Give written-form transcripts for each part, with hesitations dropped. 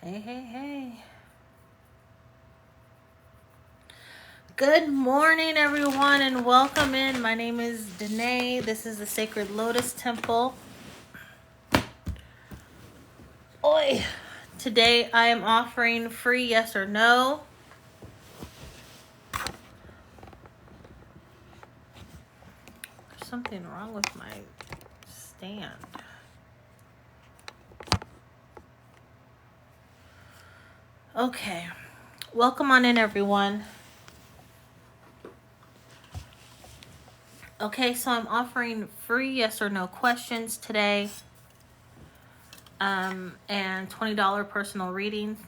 Hey, hey, hey. Good morning, everyone, and welcome in. My name is Danae. This is the Sacred Lotus Temple. Oi! Today I am offering free yes or no. There's something wrong with my stand. Okay. Welcome on in, everyone. Okay, so I'm offering free yes or no questions today. And $20 personal readings.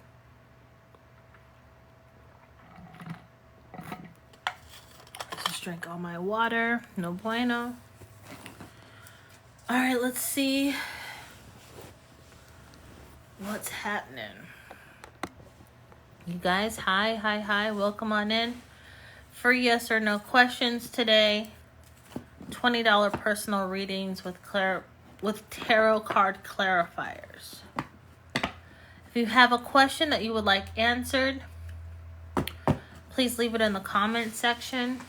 Just drink all my water. No bueno. All right, let's see what's happening. You guys, hi. Welcome on in. Free yes or no questions today. $20 personal readings with tarot card clarifiers. If you have a question that you would like answered, please leave it in the comment section.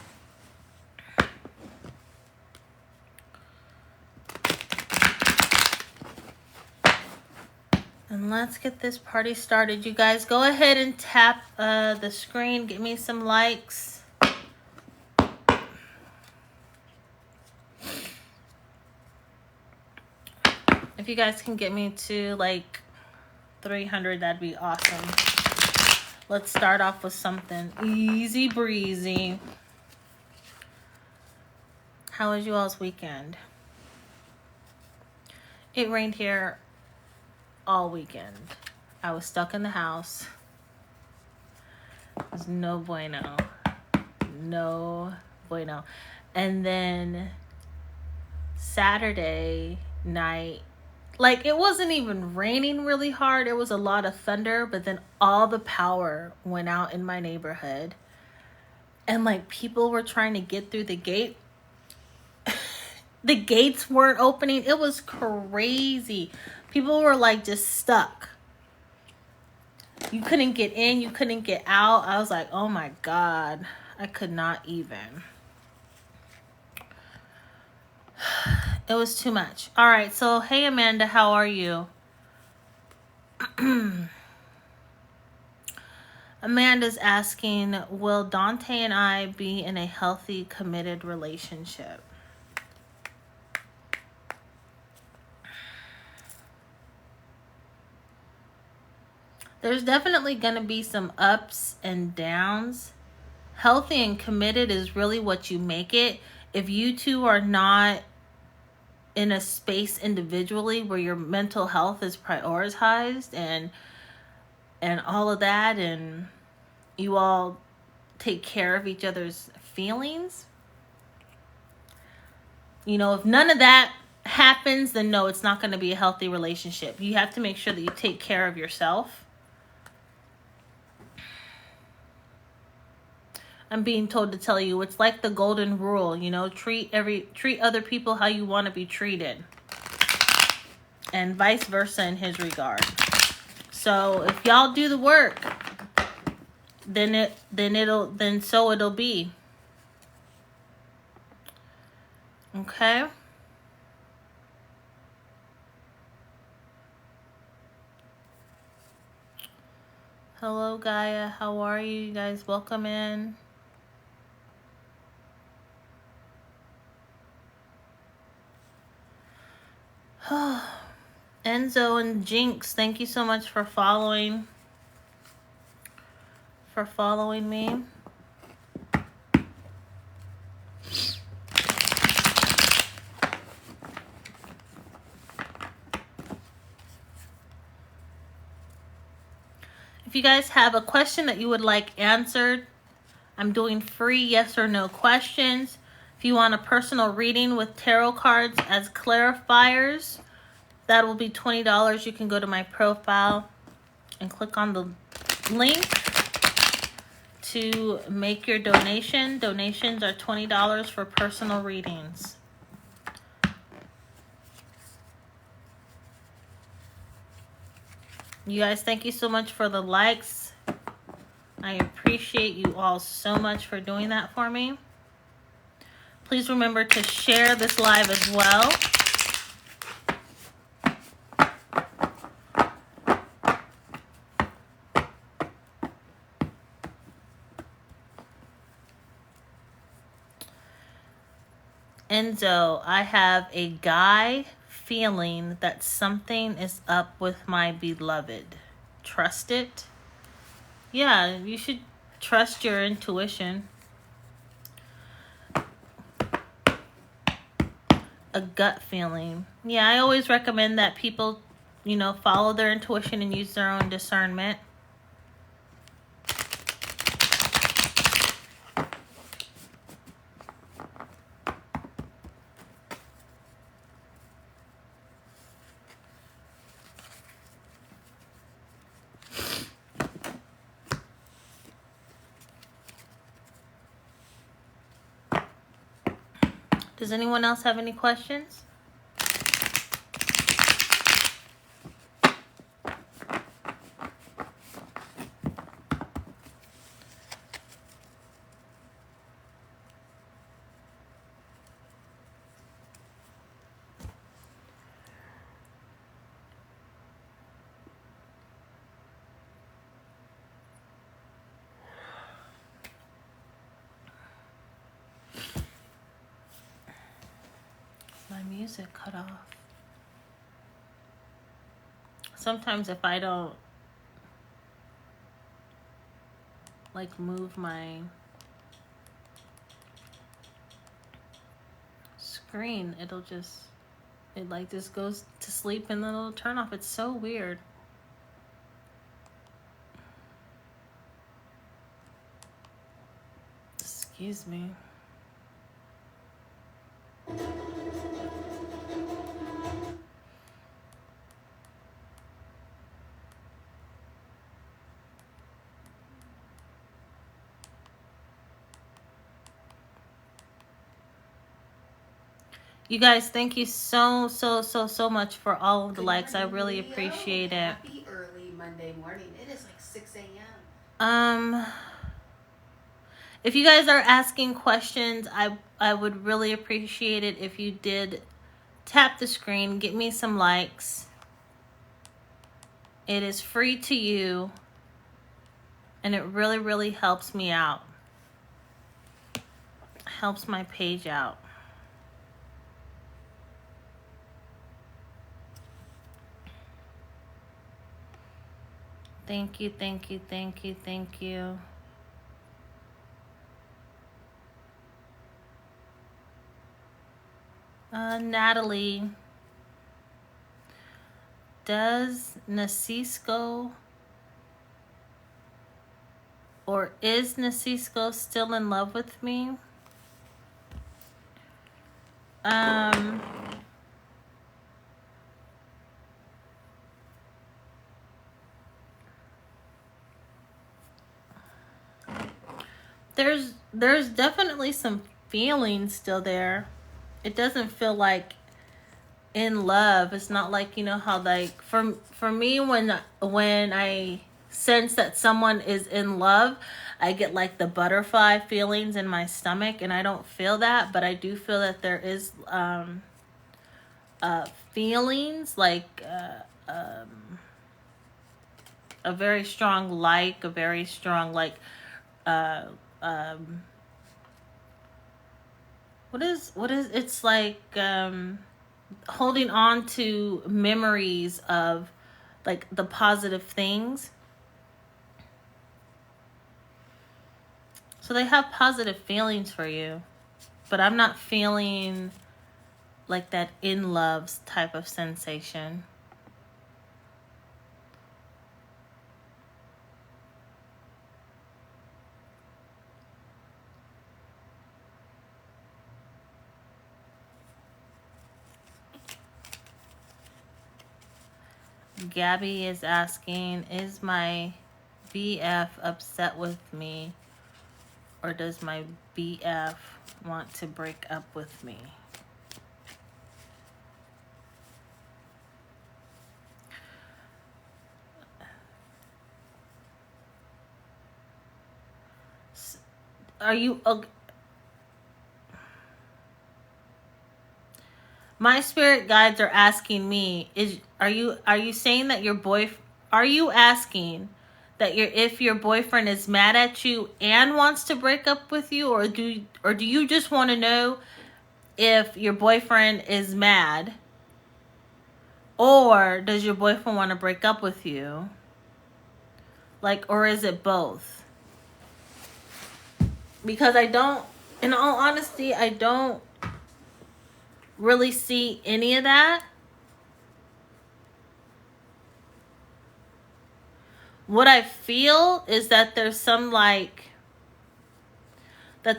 And let's get this party started. You guys, go ahead and tap the screen. Give me some likes. If you guys can get me to like 300, that'd be awesome. Let's start off with something easy breezy. How was you all's weekend? It rained here all weekend. I was stuck in the house. It was no bueno. No bueno. And then Saturday night, like, it wasn't even raining really hard. It was a lot of thunder, but then all the power went out in my neighborhood. And, like, people were trying to get through the gate. The gates weren't opening. It was crazy. People were, like, just stuck. You couldn't get in. You couldn't get out. I was like, oh, my God. I could not even. It was too much. All right. So, hey, Amanda, how are you? Amanda's asking, will Dante and I be in a healthy, committed relationship? There's definitely going to be some ups and downs. Healthy and committed is really what you make it. If you two are not in a space individually where your mental health is prioritized and all of that, and you all take care of each other's feelings, you know, if none of that happens, then no, it's not going to be a healthy relationship. You have to make sure that you take care of yourself. I'm being told to tell you, it's like the golden rule, you know, treat other people how you want to be treated, and vice versa in his regard. So if y'all do the work, then so it'll be. Okay? Hello, Gaia. How are you? You guys, welcome in. Enzo and Jinx, thank you so much for following me. If you guys have a question that you would like answered, I'm doing free yes or no questions. If you want a personal reading with tarot cards as clarifiers, that will be $20. You can go to my profile and click on the link to make your donation. Donations are $20 for personal readings. You guys, thank you so much for the likes. I appreciate you all so much for doing that for me. Please remember to share this live as well. Enzo, I have a guy feeling that something is up with my beloved. Trust it? Yeah, you should trust your intuition. A gut feeling. Yeah, I always recommend that people, follow their intuition and use their own discernment. Does anyone else have any questions? My music cut off. Sometimes if I don't move my screen, it just goes to sleep and then it'll turn off. It's so weird. Excuse me. You guys, thank you so much for all of the likes. I really appreciate it. Happy early Monday morning. It is like 6 a.m. If you guys are asking questions, I would really appreciate it if you did tap the screen, get me some likes. It is free to you, and it really helps me out. Helps my page out. Thank you. Natalie, does Nasisco or is Nasisco still in love with me? There's definitely some feelings still there. It doesn't feel like in love. It's not like, how for me when I sense that someone is in love, I get like the butterfly feelings in my stomach, and I don't feel that, but I do feel that there is feelings like a very strong a very strong what is it's like holding on to memories of like the positive things. So they have positive feelings for you, but I'm not feeling like that in love type of sensation. Gabby is asking, is my BF upset with me, or does my BF want to break up with me? are you my spirit guides are asking me, are you saying that are you asking that if your boyfriend is mad at you and wants to break up with you, or do you just want to know if your boyfriend is mad, or does your boyfriend want to break up with you? Like, or is it both? Because in all honesty, I don't really see any of that. What I feel is that there's that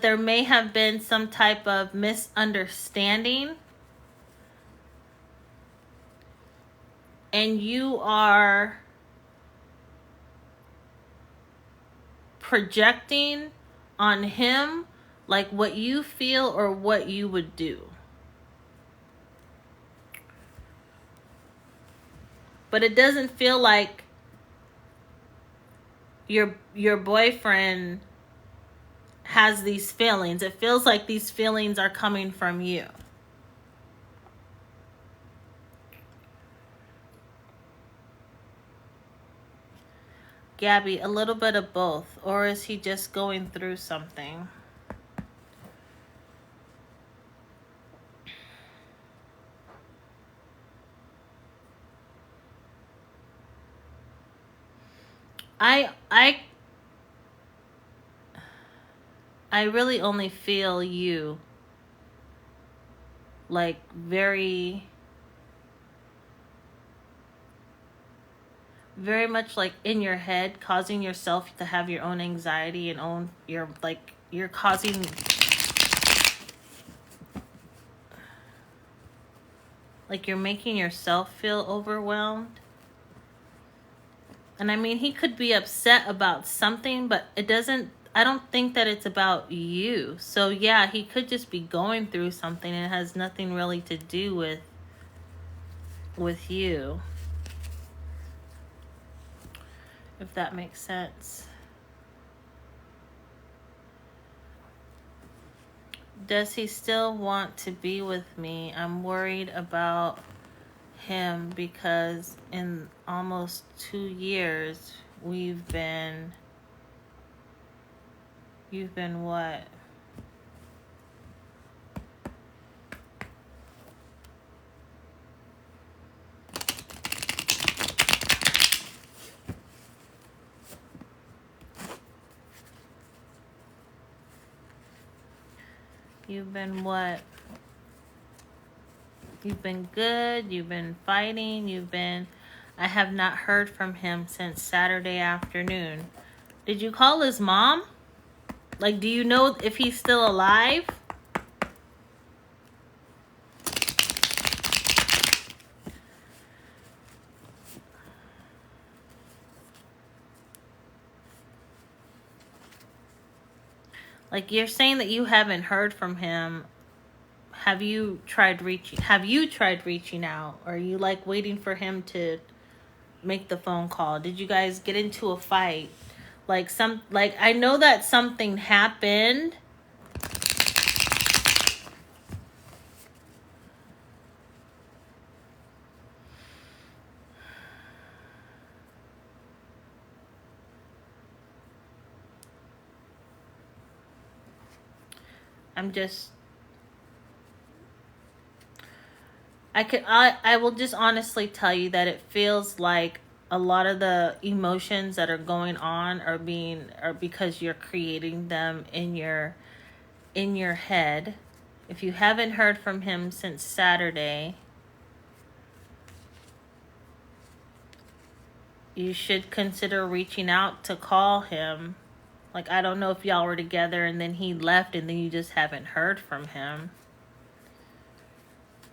there may have been some type of misunderstanding, and you are projecting on him like what you feel or what you would do. But it doesn't feel like your boyfriend has these feelings. It feels like these feelings are coming from you. Gabby, a little bit of both. Or is he just going through something? I really only feel you like very much like in your head, causing yourself to have your own anxiety and you're causing like you're making yourself feel overwhelmed. And I mean, he could be upset about something, but I don't think that it's about you. So yeah, he could just be going through something and it has nothing really to do with you. If that makes sense. Does he still want to be with me? I'm worried about him because in almost 2 years you've been what? You've been what? You've been good, you've been fighting, I have not heard from him since Saturday afternoon. Did you call his mom? Like, do you know if he's still alive? Like, you're saying that you haven't heard from him. Have you tried reaching out? Or are you like waiting for him to make the phone call? Did you guys get into a fight? Like I know that something happened. I will just honestly tell you that it feels like a lot of the emotions that are going on are because you're creating them in your head. If you haven't heard from him since Saturday, you should consider reaching out to call him. Like, I don't know if y'all were together and then he left and then you just haven't heard from him.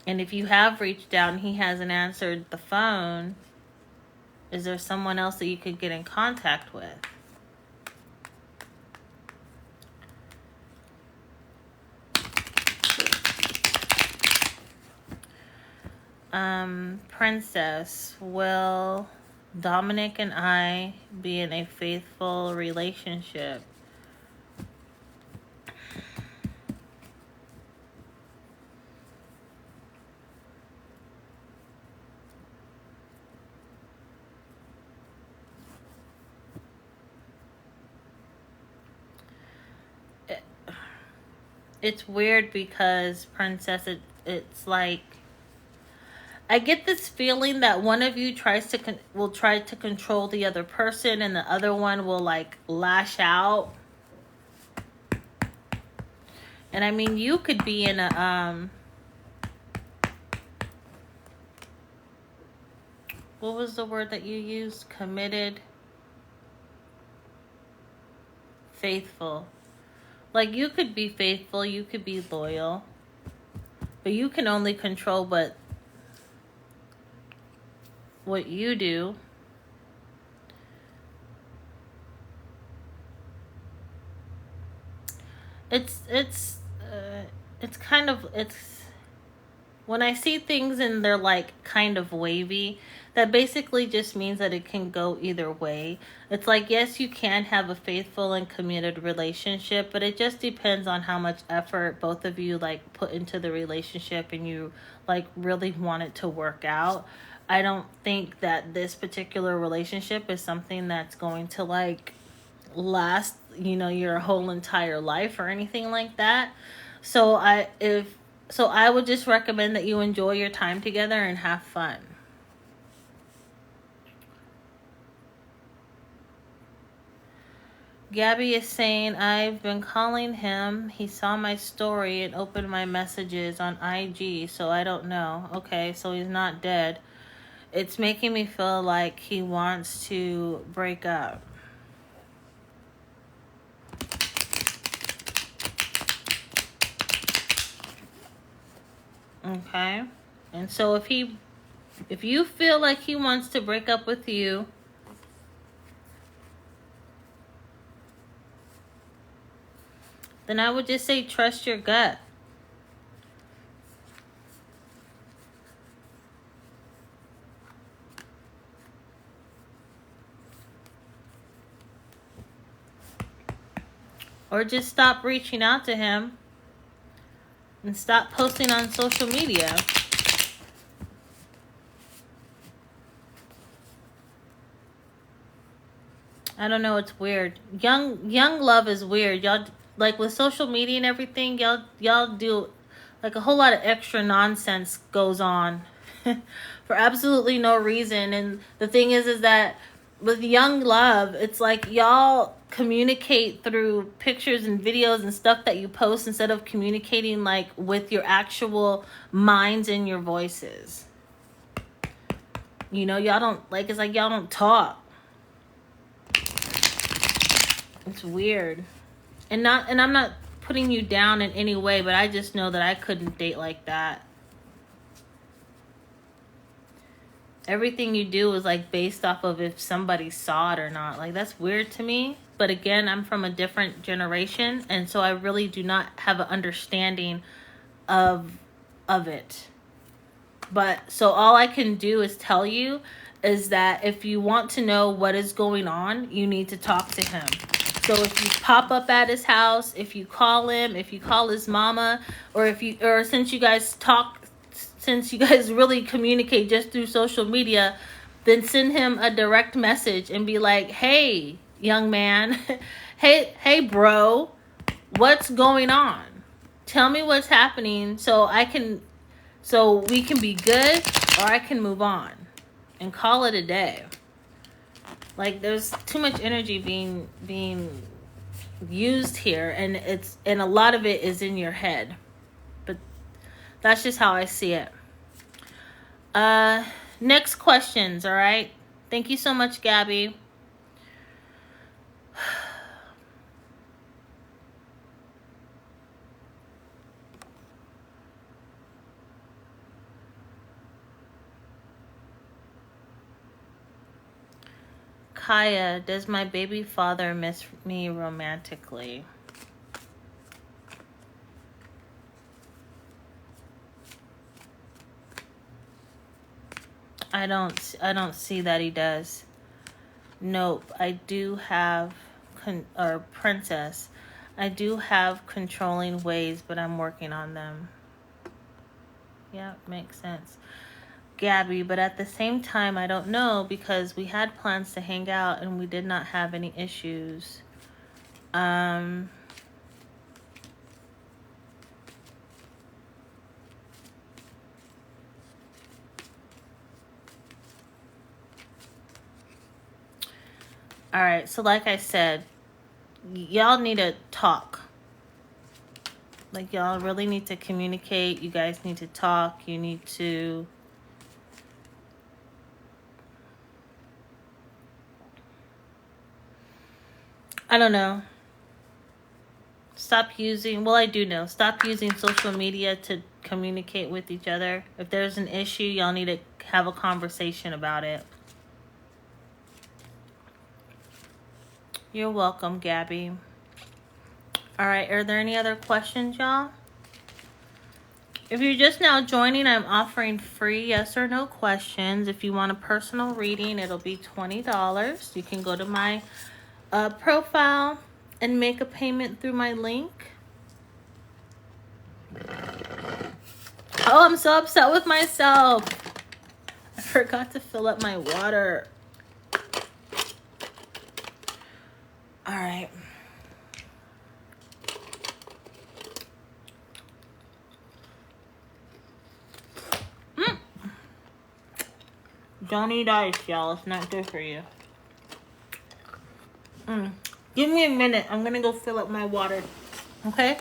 And if you have reached out and he hasn't answered the phone, is there someone else that you could get in contact with? Princess, will Dominic and I be in a faithful relationship? It's weird because, Princess, it's like I get this feeling that one of you will try to control the other person, and the other one will like lash out. And I mean, you could be in a what was the word that you used? Committed, faithful. Like, you could be faithful, you could be loyal, but you can only control what you do. It's kind of, it's when I see things and they're like kind of wavy, that basically just means that it can go either way. It's like, yes, you can have a faithful and committed relationship, but it just depends on how much effort both of you like put into the relationship and you like really want it to work out. I don't think that this particular relationship is something that's going to like last, your whole entire life or anything like that. So I would just recommend that you enjoy your time together and have fun. Gabby is saying, I've been calling him. He saw my story and opened my messages on IG, so I don't know. Okay, so he's not dead. It's making me feel like he wants to break up. Okay? And so if you feel like he wants to break up with you, then I would just say trust your gut. Or just stop reaching out to him and stop posting on social media. I don't know, it's weird. Young love is weird. Y'all, like with social media and everything, y'all do like a whole lot of extra nonsense goes on for absolutely no reason. And the thing is that with young love, it's like y'all communicate through pictures and videos and stuff that you post instead of communicating like with your actual minds and your voices. Y'all don't like, it's like y'all don't talk. It's weird. And I'm not putting you down in any way, but I just know that I couldn't date like that. Everything you do is like based off of if somebody saw it or not. Like, that's weird to me. But again, I'm from a different generation, and so I really do not have an understanding of it. But so all I can do is tell you is that if you want to know what is going on, you need to talk to him. So if you pop up at his house, if you call him, if you call his mama, or since you guys really communicate just through social media, then send him a direct message and be like, hey, young man, hey, bro, what's going on? Tell me what's happening so we can be good, or I can move on and call it a day. Like, there's too much energy being used here, and a lot of it is in your head. But that's just how I see it. Next questions, all right? Thank you so much, Gabby. Kaya, does my baby father miss me romantically? I don't see that he does. Nope. I do have Princess, I do have controlling ways, but I'm working on them. Yeah, makes sense. Gabby, but at the same time, I don't know, because we had plans to hang out and we did not have any issues. All right, so like I said, y'all need to talk. Like, y'all really need to communicate. You guys need to talk. You need to... I don't know. Stop using... Well, I do know. Stop using social media to communicate with each other. If there's an issue, y'all need to have a conversation about it. You're welcome, Gabby. All right, are there any other questions, y'all? If you're just now joining, I'm offering free yes or no questions. If you want a personal reading, it'll be $20. You can go to my profile and make a payment through my link. Oh, I'm so upset with myself. I forgot to fill up my water. All right. Don't eat ice, y'all. It's not good for you. Give me a minute. I'm going to go fill up my water. Okay?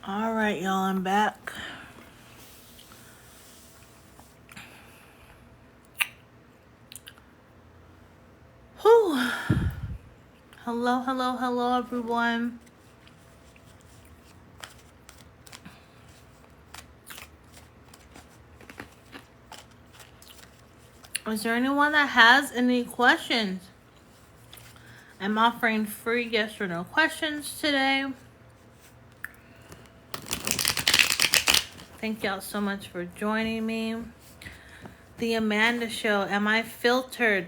All right, y'all, I'm back. Whew. Hello, hello, hello, everyone. Is there anyone that has any questions? I'm offering free yes or no questions today. Thank y'all so much for joining me. The Amanda Show. Am I filtered?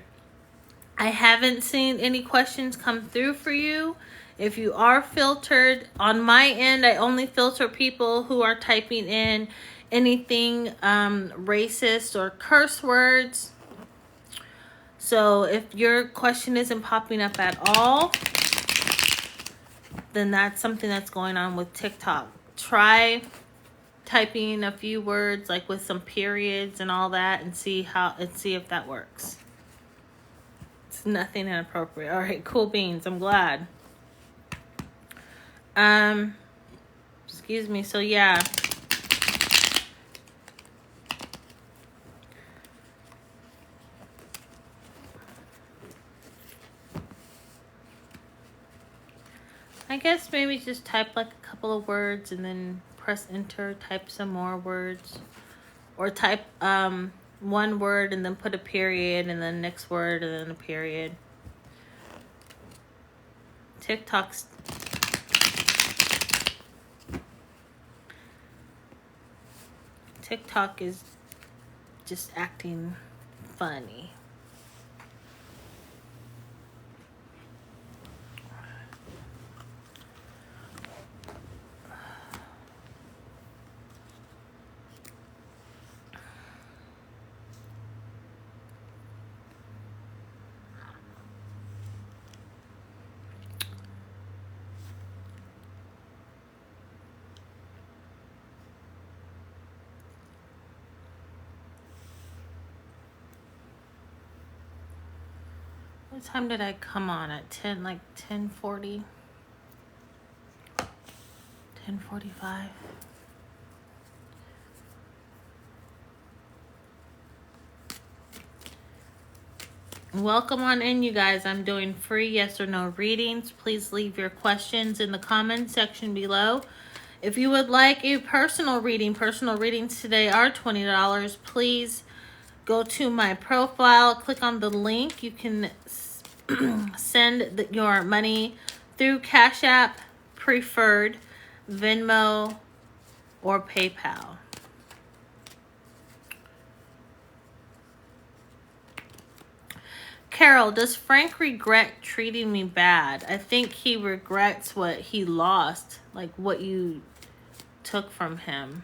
I haven't seen any questions come through for you. If you are filtered, on my end, I only filter people who are typing in anything racist or curse words. So if your question isn't popping up at all, then that's something that's going on with TikTok. Try typing a few words like with some periods and all that and see if that works. It's nothing inappropriate. All right, cool beans. I'm glad. Excuse me. So yeah. I guess maybe just type like a couple of words and then press enter, type some more words, or type one word and then put a period and then next word and then a period. TikTok is just acting funny. What time did I come on? At 10, like 10:40? 10:45? Welcome on in, you guys. I'm doing free yes or no readings. Please leave your questions in the comment section below. If you would like a personal readings today are $20. Please go to my profile, click on the link. You can send your money through Cash App, Preferred, Venmo, or PayPal. Carol, does Frank regret treating me bad? I think he regrets what he lost, like what you took from him.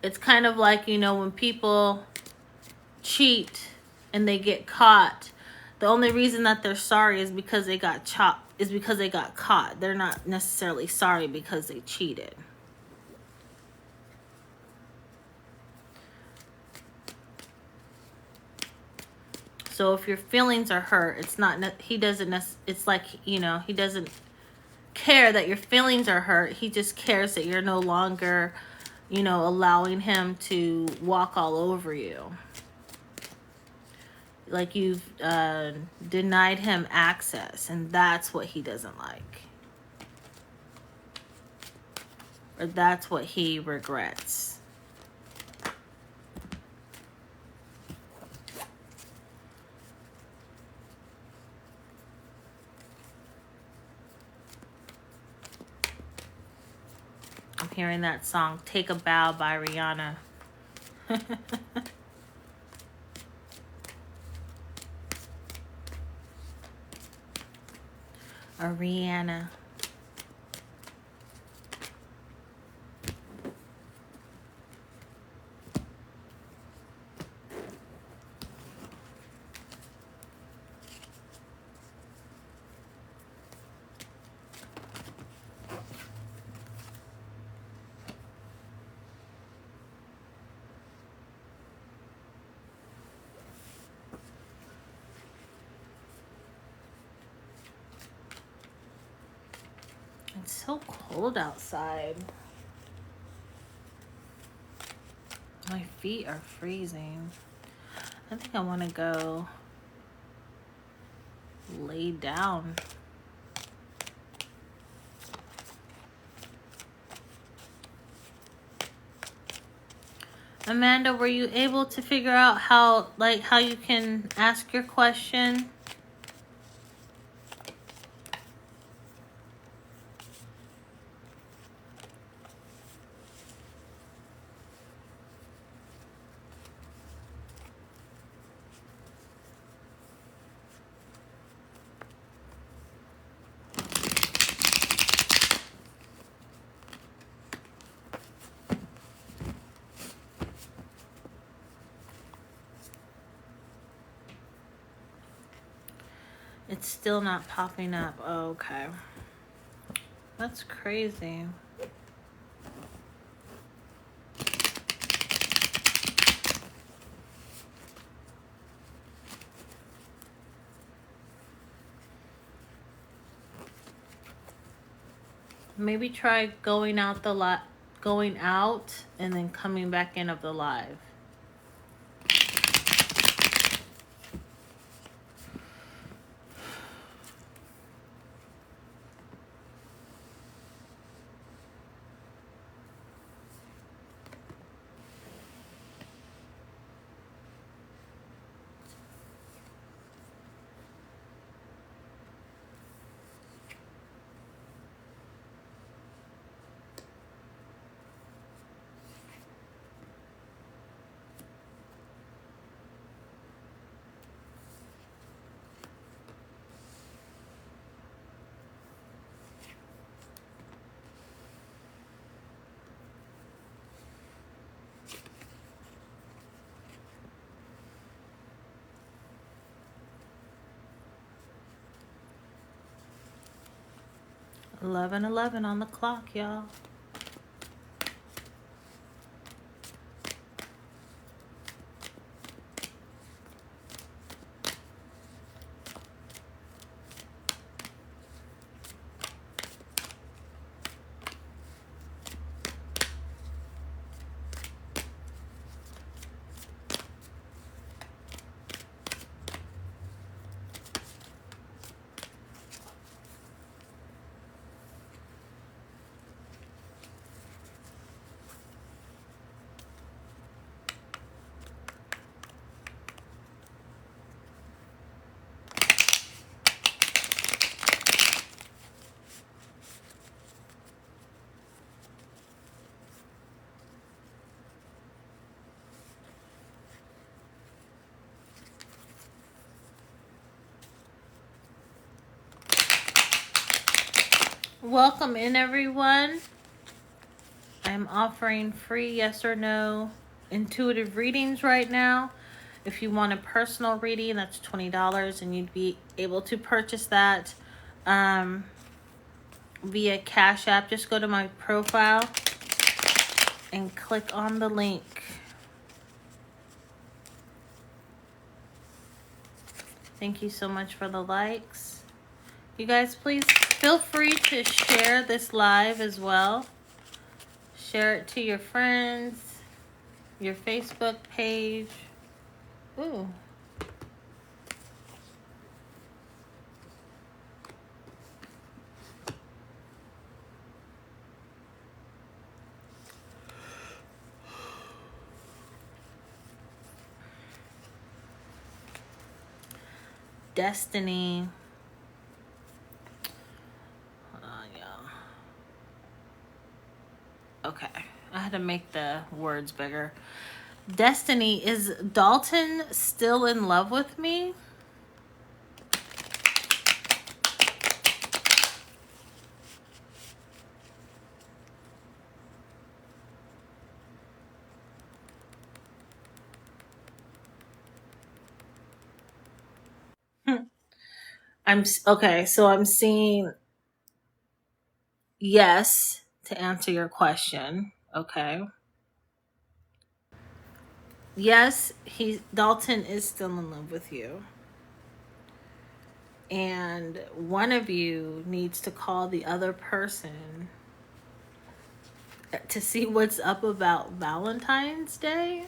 It's kind of like, you know, when people cheat and they get caught, the only reason that they're sorry is because they got caught. They're not necessarily sorry because they cheated. So if your feelings are hurt, it's not, he doesn't, it's like, you know, he doesn't care that your feelings are hurt. He just cares that you're no longer, you know, allowing him to walk all over you. Like you've denied him access, and that's what he doesn't like. Or that's what he regrets. I'm hearing that song, Take a Bow by Rihanna. Or Rihanna. It's so cold outside. My feet are freezing. I think I want to go lay down. Amanda, were you able to figure out how you can ask your question? It's still not popping up. Oh, okay. That's crazy. Maybe try going out and then coming back in of the live. (11:11) on the clock, y'all. Welcome in, everyone. I'm offering free yes or no intuitive readings right now. If you want a personal reading, that's $20, and you'd be able to purchase that via Cash App. Just go to my profile and click on the link. Thank you so much for the likes. You guys, please feel free to share this live as well. Share it to your friends, your Facebook page. Ooh. Destiny. Hold on, y'all. Okay, I had to make the words bigger. Destiny, is Dalton still in love with me? Okay, so I'm seeing yes to answer your question. Okay. Yes, Dalton is still in love with you. And one of you needs to call the other person to see what's up about Valentine's Day.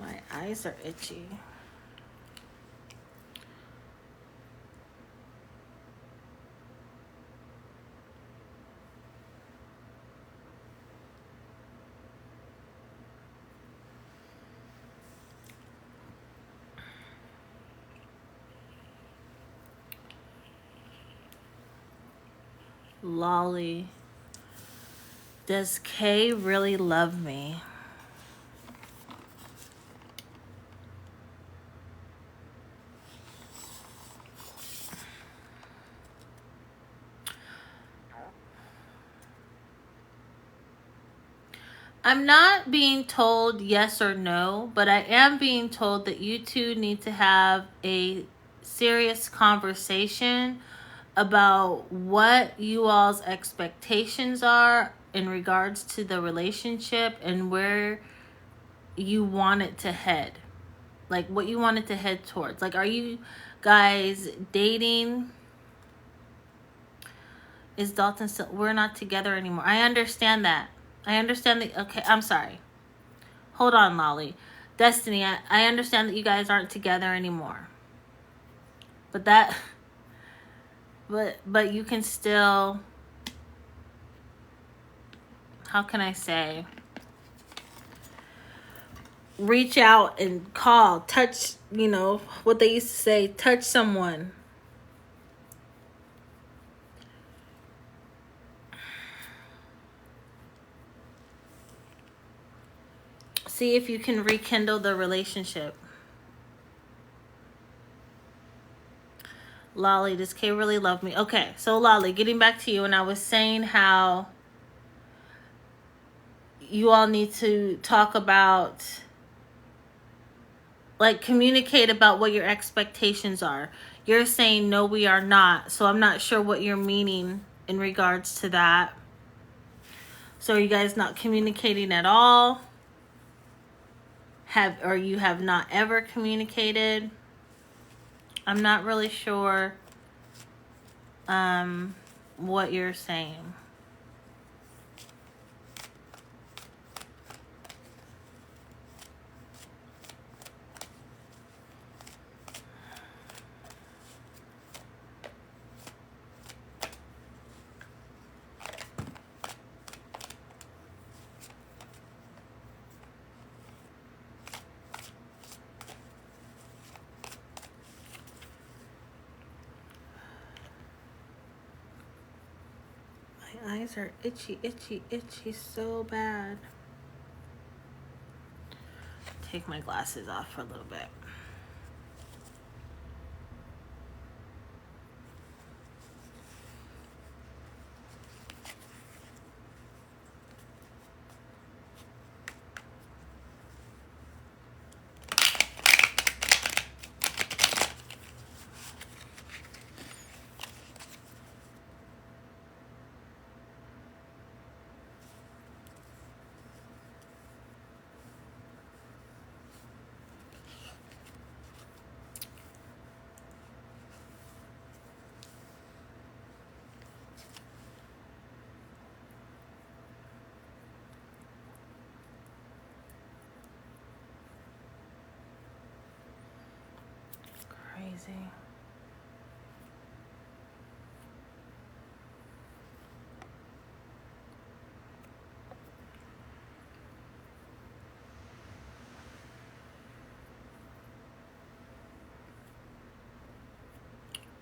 My eyes are itchy. Lolly, does Kay really love me? I'm not being told yes or no, but I am being told that you two need to have a serious conversation about what you all's expectations are in regards to the relationship and where you want it to head. Like what you want it to head towards. Like, are you guys dating? Is Dalton still? We're not together anymore. I understand that. I understand that. Okay, I'm sorry. Hold on, Lolly. Destiny, I understand that you guys aren't together anymore. But that... But you can still... How can I say? Reach out and call, touch, you know, what they used to say, touch someone. See if you can rekindle the relationship. Lolly, does Kay really love me? Okay, so Lolly, getting back to you, and I was saying how you all need to talk about, like, communicate about what your expectations are. You're saying, no, we are not. So I'm not sure what you're meaning in regards to that. So are you guys not communicating at all? Or you have not ever communicated? I'm not really sure what you're saying. My eyes are itchy, itchy, itchy so bad. take my glasses off for a little bit. Crazy.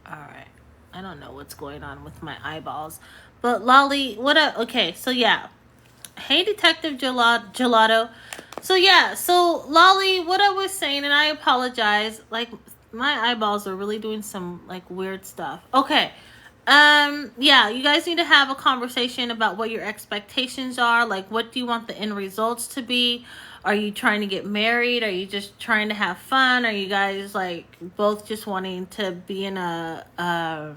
All right. I don't know what's going on with my eyeballs. But Lolly, okay, so yeah. Hey, Detective Gelato. So yeah, so Lolly, what I was saying, and I apologize, like my eyeballs are really doing some like weird stuff. Okay. Yeah, you guys need to have a conversation about what your expectations are. Like, what do you want the end results to be? Are you trying to get married? Are you just trying to have fun? Are you guys like both just wanting to be in a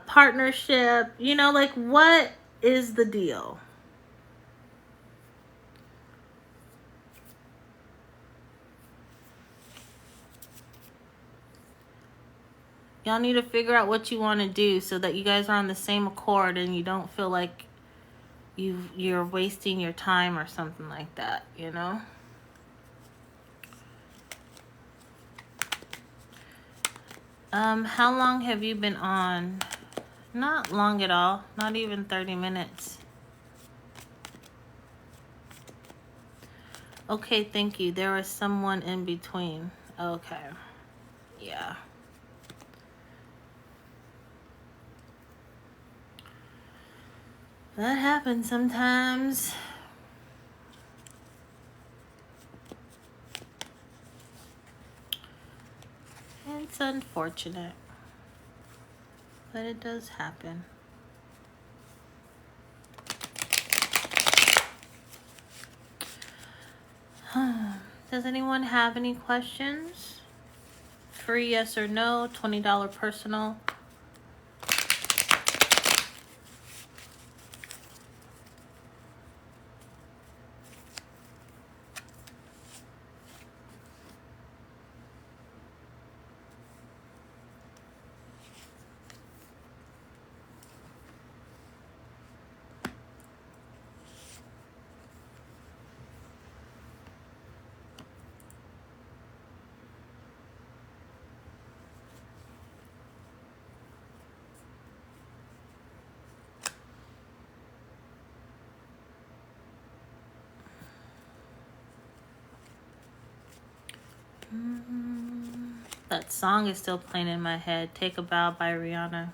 partnership? You know, like what is the deal? Y'all need to figure out what you want to do so that you guys are on the same accord and you don't feel like you're wasting your time or something like that, you know? How long have you been on? Not long at all. Not even 30 minutes. Okay, thank you. There was someone in between. Okay. Yeah. That happens sometimes. It's unfortunate. But it does happen. Does anyone have any questions? Free yes or no, $20 personal. That song is still playing in my head. Take a Bow by Rihanna.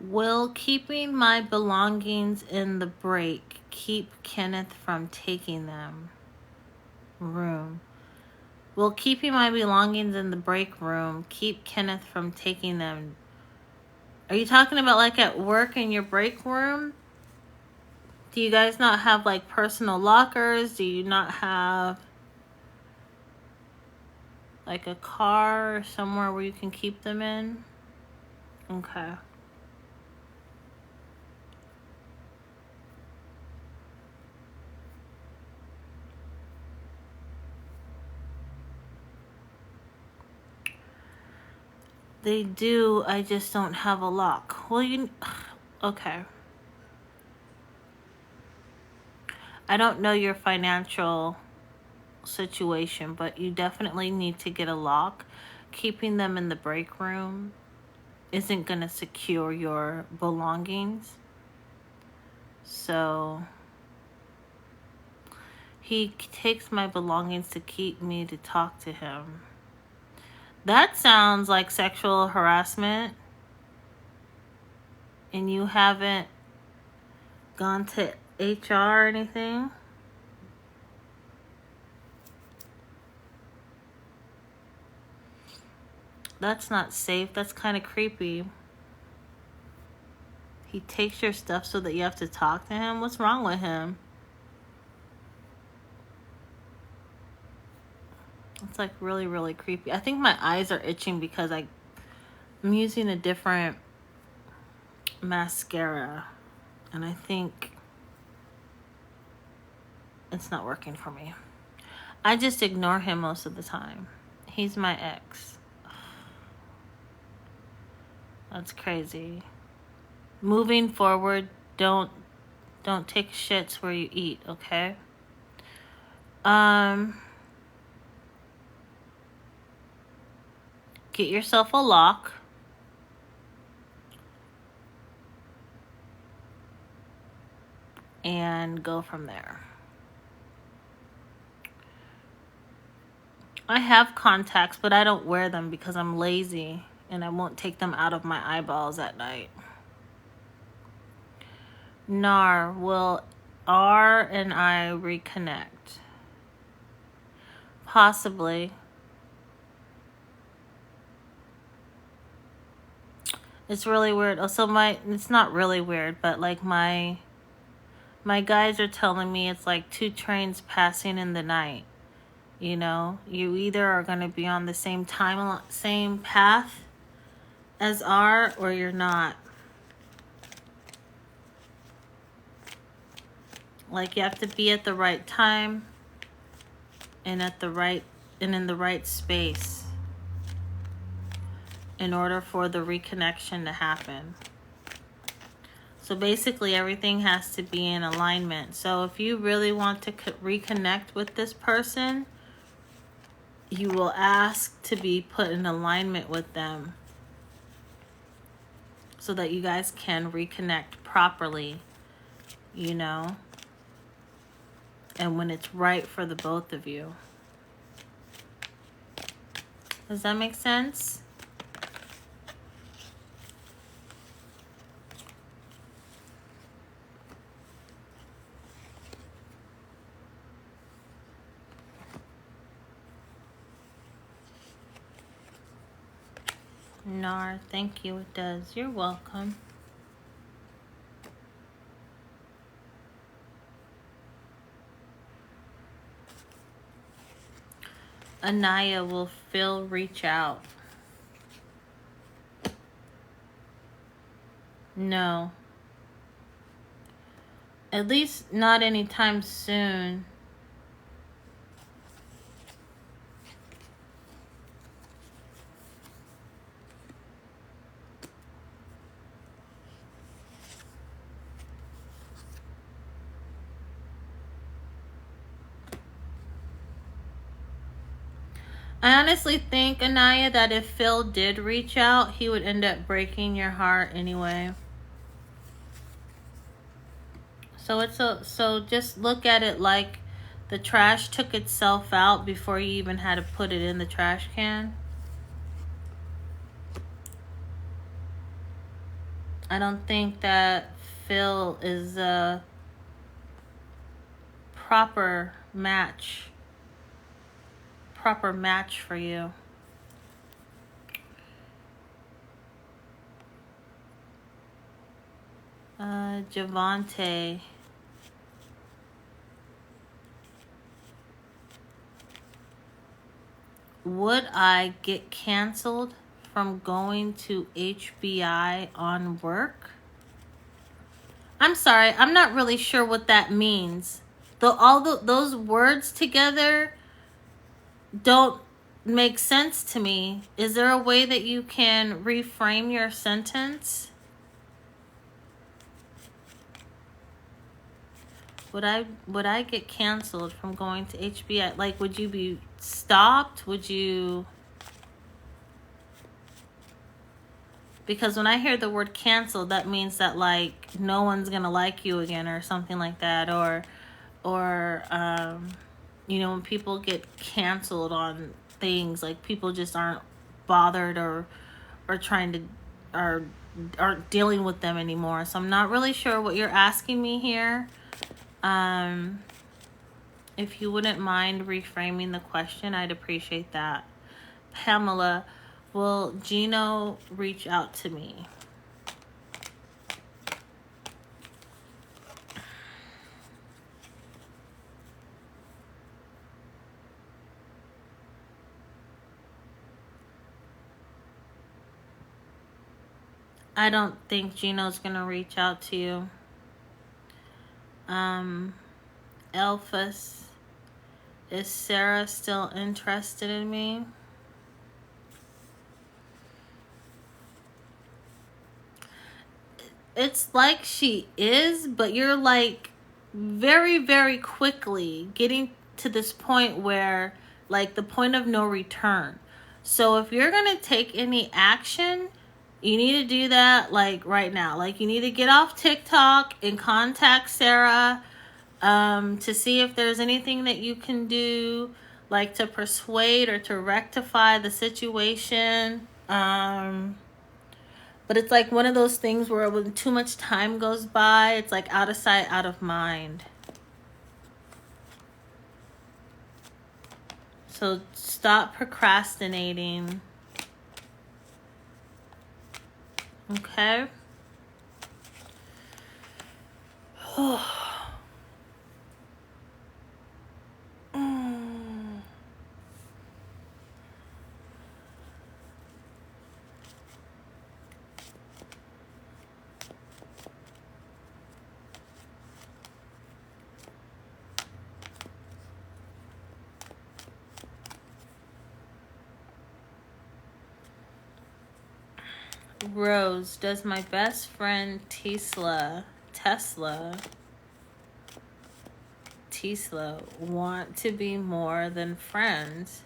Will keeping my belongings in the break keep Kenneth from taking them? Room. Will keeping my belongings in the break room keep Kenneth from taking them? Are you talking about like at work in your break room? Do you guys not have like personal lockers? Do you not have like a car or somewhere where you can keep them in? Okay. They do, I just don't have a lock. Well, okay. I don't know your financial situation, but you definitely need to get a lock. Keeping them in the break room isn't going to secure your belongings. So he takes my belongings to keep me to talk to him. That sounds like sexual harassment. And you haven't gone to HR or anything? That's not safe. That's kind of creepy. He takes your stuff so that you have to talk to him? What's wrong with him? It's like really, really creepy. I think my eyes are itching because I'm using a different mascara. And I think it's not working for me. I just ignore him most of the time. He's my ex. That's crazy. Moving forward, don't take shits where you eat, okay? Get yourself a lock. And go from there. I have contacts, but I don't wear them because I'm lazy and I won't take them out of my eyeballs at night. Nar, will R and I reconnect? Possibly. It's really weird. Also, it's not really weird, but like my guys are telling me it's like two trains passing in the night. You know, you either are going to be on the same path as R, or you're not. Like, you have to be at the right time and in the right space in order for the reconnection to happen. So basically everything has to be in alignment. So if you really want to reconnect with this person, you will ask to be put in alignment with them so that you guys can reconnect properly, you know, and when it's right for the both of you. Does that make sense? Nar, thank you, it does. You're welcome. Anaya, will Phil reach out? No. At least not anytime soon. I honestly think, Anaya, that if Phil did reach out, he would end up breaking your heart anyway. So just look at it like the trash took itself out before you even had to put it in the trash can. I don't think that Phil is a proper match for you. Javante. Would I get canceled from going to HBI on work? I'm sorry, I'm not really sure what that means. Those words together don't make sense to me. Is there a way that you can reframe your sentence? Would I get canceled from going to HBI? Like, would you be stopped? Would you Because when I hear the word canceled, that means that like no one's gonna like you again or something like that, or you know, when people get canceled on things, like people just aren't bothered or trying to or aren't dealing with them anymore. So I'm not really sure what you're asking me here. If you wouldn't mind reframing the question, I'd appreciate that. Pamela, will Gino reach out to me? I don't think Gino's gonna reach out to you. Elphus, is Sarah still interested in me? It's like she is, but you're like very, very quickly getting to this point where like the point of no return. So if you're gonna take any action, you need to do that like right now. Like you need to get off TikTok and contact Sarah to see if there's anything that you can do, like to persuade or to rectify the situation. But it's like one of those things where when too much time goes by, it's like out of sight, out of mind. So stop procrastinating. Okay? Rose, does my best friend Tesla want to be more than friends?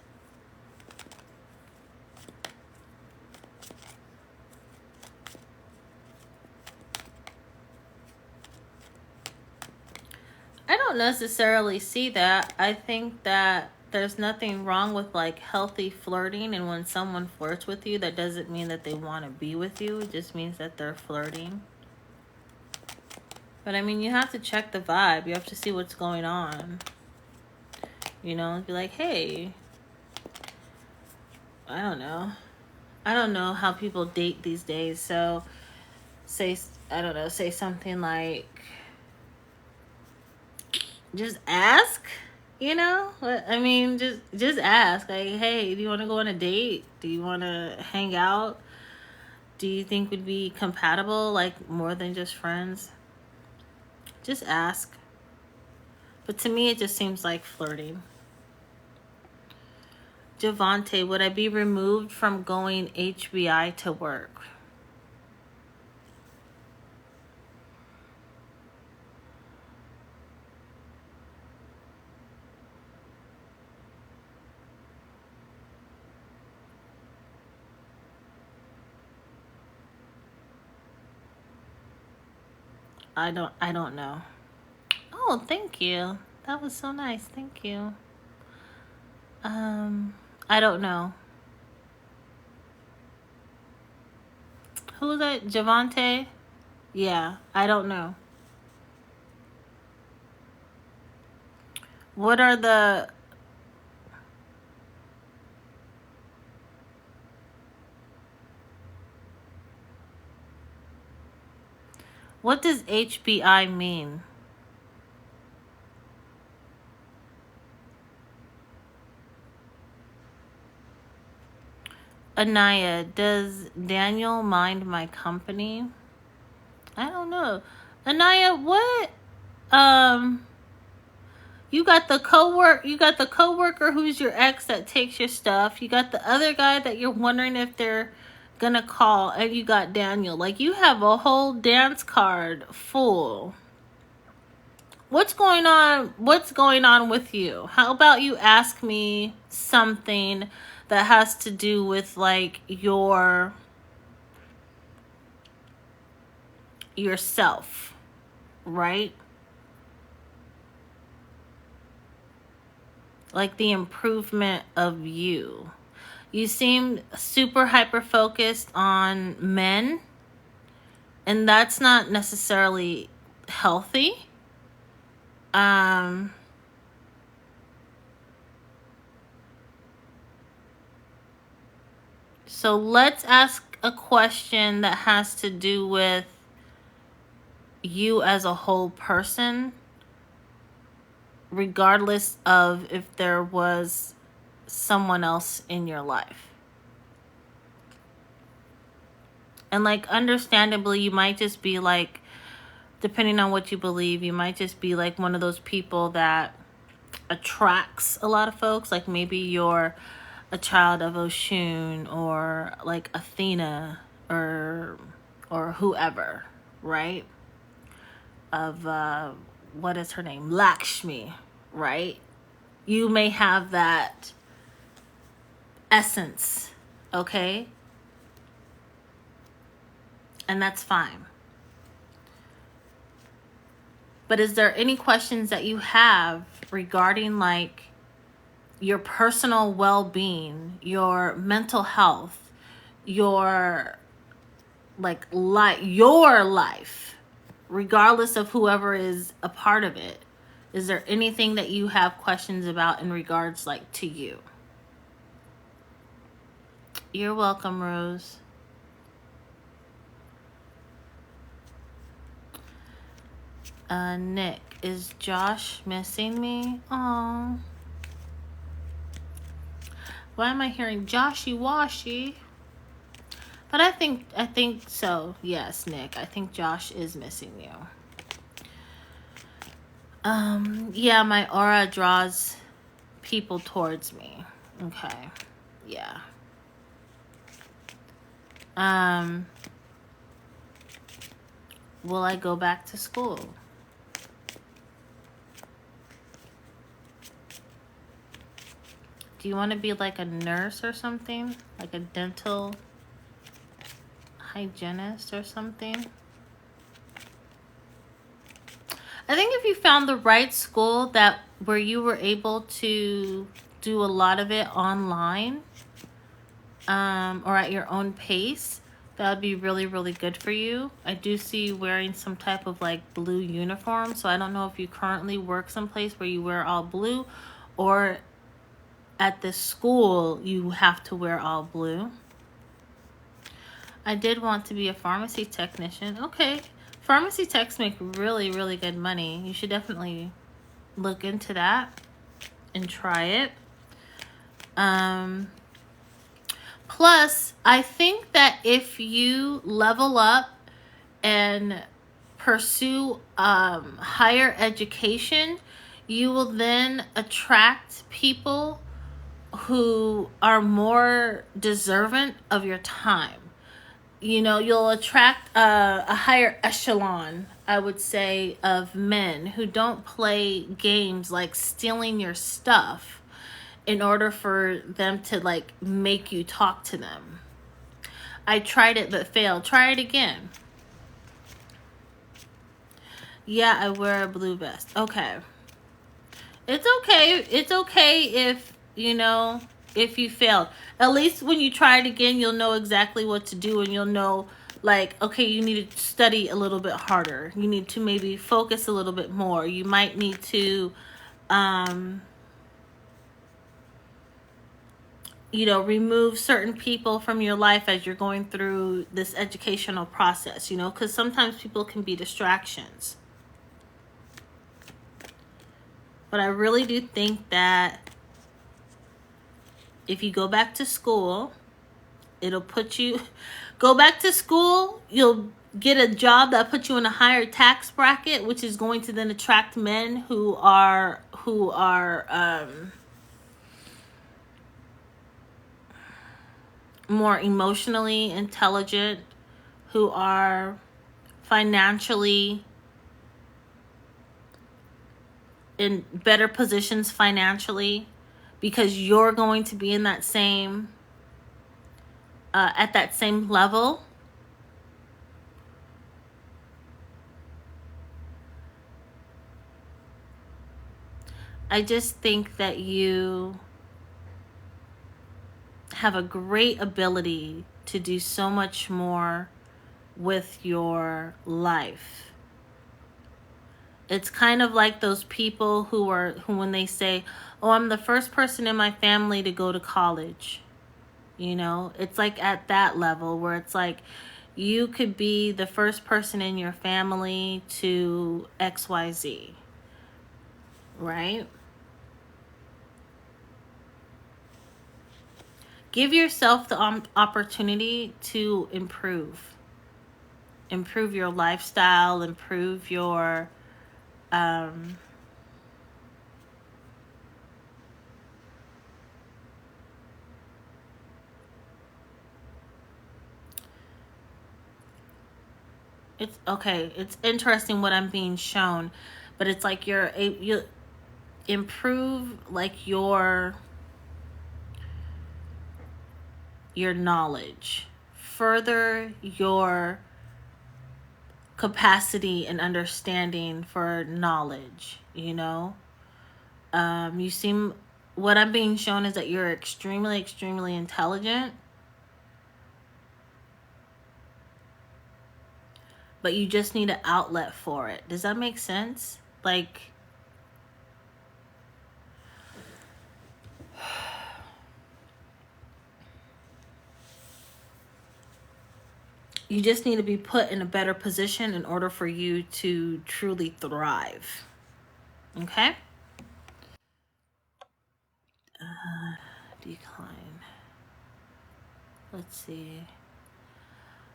I don't necessarily see that. I think that there's nothing wrong with like healthy flirting, and when someone flirts with you, that doesn't mean that they want to be with you. It just means that they're flirting. But I mean, you have to check the vibe. You have to see what's going on. You know, be like, hey, I don't know how people date these days. So say something like, just ask. You know, I mean, just ask. Like, hey, do you want to go on a date? Do you want to hang out? Do you think we'd be compatible, like more than just friends? Just ask. But to me, it just seems like flirting. Javante, would I be removed from going HBI to work? I don't know. Oh, thank you. That was so nice. Thank you. I don't know. Who was that? Javante? Yeah, I don't know. What are the... What does HBI mean? Anaya, does Daniel mind my company? I don't know. Anaya, what? You got the coworker who's your ex that takes your stuff. You got the other guy that you're wondering if they're gonna call, and you got Daniel. Like, you have a whole dance card full. What's going on with you? How about you ask me something that has to do with like your yourself, right? Like the improvement of you. You seem super hyper focused on men, and that's not necessarily healthy. So let's ask a question that has to do with you as a whole person, regardless of if there was someone else in your life. And like, understandably, you might just be like, depending on what you believe, you might just be like one of those people that attracts a lot of folks. Like maybe you're a child of Oshun or like Athena or whoever, right? Of what is her name? Lakshmi, right? You may have that essence, okay? And that's fine. But is there any questions that you have regarding like your personal well-being, your mental health, your like your life, regardless of whoever is a part of it? Is there anything that you have questions about in regards like to you? You're welcome, Rose. Nick, is Josh missing me? Oh, why am I hearing Joshy Washy? But I think so. Yes, Nick, I think Josh is missing you. Yeah, my aura draws people towards me. Okay. Yeah. Will I go back to school? Do you want to be like a nurse or something? Like a dental hygienist or something? I think if you found the right school that where you were able to do a lot of it online, or at your own pace, that would be really, really good for you. I do see you wearing some type of like blue uniform, so I don't know if you currently work someplace where you wear all blue, or at this school you have to wear all blue. I did want to be a pharmacy technician. Okay. Pharmacy techs make really, really good money. You should definitely look into that and try it. Plus, I think that if you level up and pursue higher education, you will then attract people who are more deserving of your time. You know, you'll attract a higher echelon, I would say, of men who don't play games like stealing your stuff in order for them to like make you talk to them. I tried it but failed. Try it again. Yeah, I wear a blue vest. Okay. It's okay. It's okay if, you know, if you failed. At least when you try it again, you'll know exactly what to do, and you'll know like, okay, you need to study a little bit harder. You need to maybe focus a little bit more. You might need to you know, remove certain people from your life as you're going through this educational process, you know, because sometimes people can be distractions. But I really do think that if you go back to school, it'll put you, go back to school, you'll get a job that puts you in a higher tax bracket, which is going to then attract men who are more emotionally intelligent, who are financially in better positions financially, because you're going to be in that same at that same level. I just think that you have a great ability to do so much more with your life. It's kind of like those people who when they say, "Oh, I'm the first person in my family to go to college." You know, it's like at that level where it's like you could be the first person in your family to XYZ, right? Give yourself the opportunity to improve your lifestyle, improve your it's okay, it's interesting what I'm being shown, but it's like you improve like your knowledge, further your capacity and understanding for knowledge, you know. You seem, what I'm being shown is that you're extremely, extremely intelligent, but you just need an outlet for it. Does that make sense? Like, you just need to be put in a better position in order for you to truly thrive. Okay? Decline. Let's see.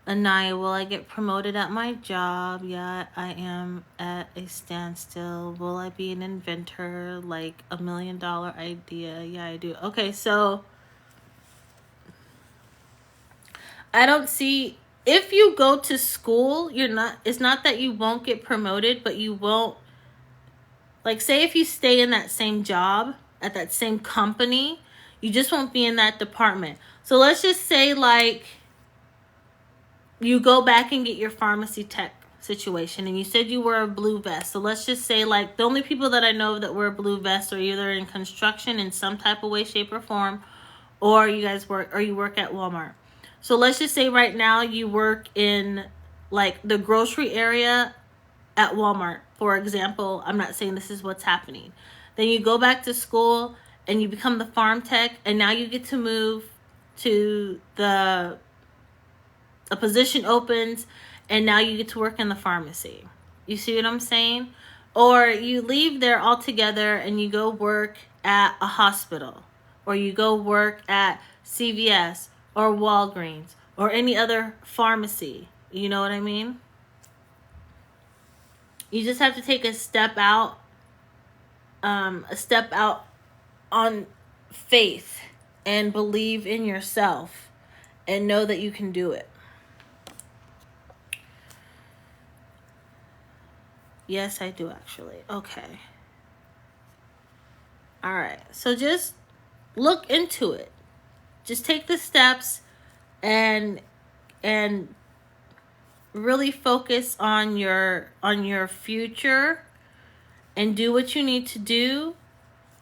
Anaya, will I get promoted at my job? Yeah, I am at a standstill. Will I be an inventor? Like $1 million idea? Yeah, I do. Okay, so I don't see, if you go to school, it's not that you won't get promoted, but you won't, like, say if you stay in that same job at that same company, you just won't be in that department. So let's just say, like, you go back and get your pharmacy tech situation, and you said you were a blue vest. So let's just say, like, the only people that I know that wear blue vests are either in construction in some type of way, shape, or form, or you work at Walmart. So let's just say right now you work in, like, the grocery area at Walmart, for example. I'm not saying this is what's happening. Then you go back to school and you become the farm tech, and now you get to move to a position opens, and now you get to work in the pharmacy. You see what I'm saying? Or you leave there altogether and you go work at a hospital, or you go work at CVS or Walgreens or any other pharmacy. You know what I mean? You just have to take a step out on faith and believe in yourself and know that you can do it. Yes, I do actually. Okay. All right. So just look into it. Just take the steps and really focus on your future, and do what you need to do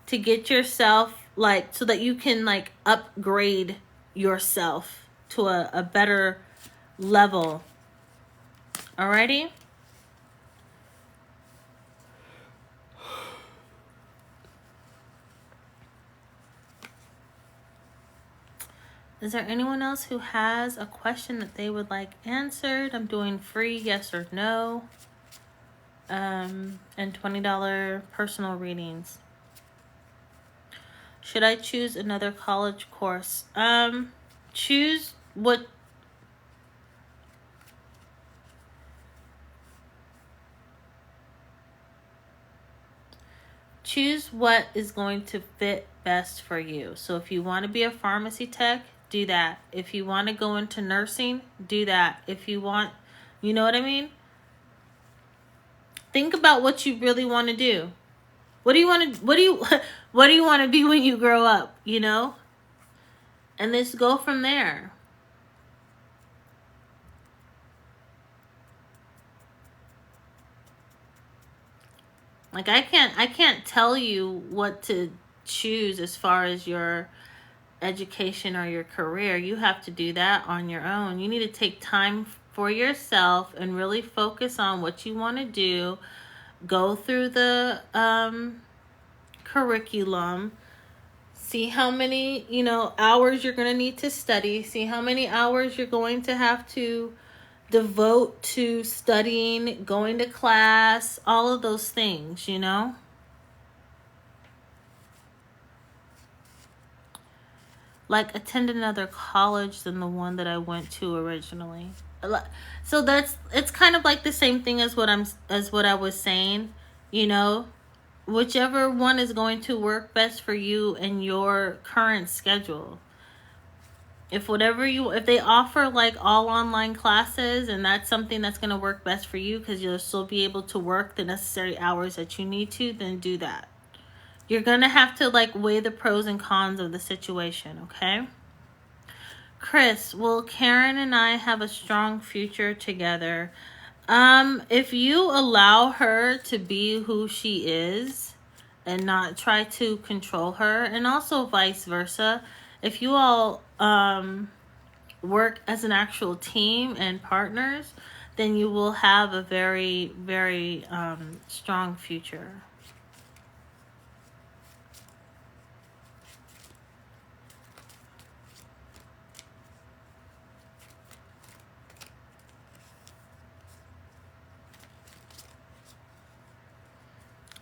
to get yourself, like, so that you can, like, upgrade yourself to a better level. Alrighty? Is there anyone else who has a question that they would like answered? I'm doing free yes or no. And $20 personal readings. Should I choose another college course? Choose what is going to fit best for you. So if you want to be a pharmacy tech, do that. If you want to go into nursing, do that. If you want, you know what I mean? Think about what you really want to do. What do you want to be when you grow up, you know? And let's go from there. Like I can't tell you what to choose as far as your education or your career. You have to do that on your own. You need to take time for yourself and really focus on what you want to do. Go through the curriculum. See how many, hours you're going to need to study. See how many hours you're going to have to devote to studying, going to class, all of those things, Like attend another college than the one that I went to originally. So it's kind of like the same thing as what I was saying, whichever one is going to work best for you and your current schedule. If they offer like all online classes and that's something that's going to work best for you because you'll still be able to work the necessary hours that you need to, then do that. You're going to have to like weigh the pros and cons of the situation, okay? Chris, will Karen and I have a strong future together? If you allow her to be who she is and not try to control her, and also vice versa, if you all work as an actual team and partners, then you will have a very, very strong future.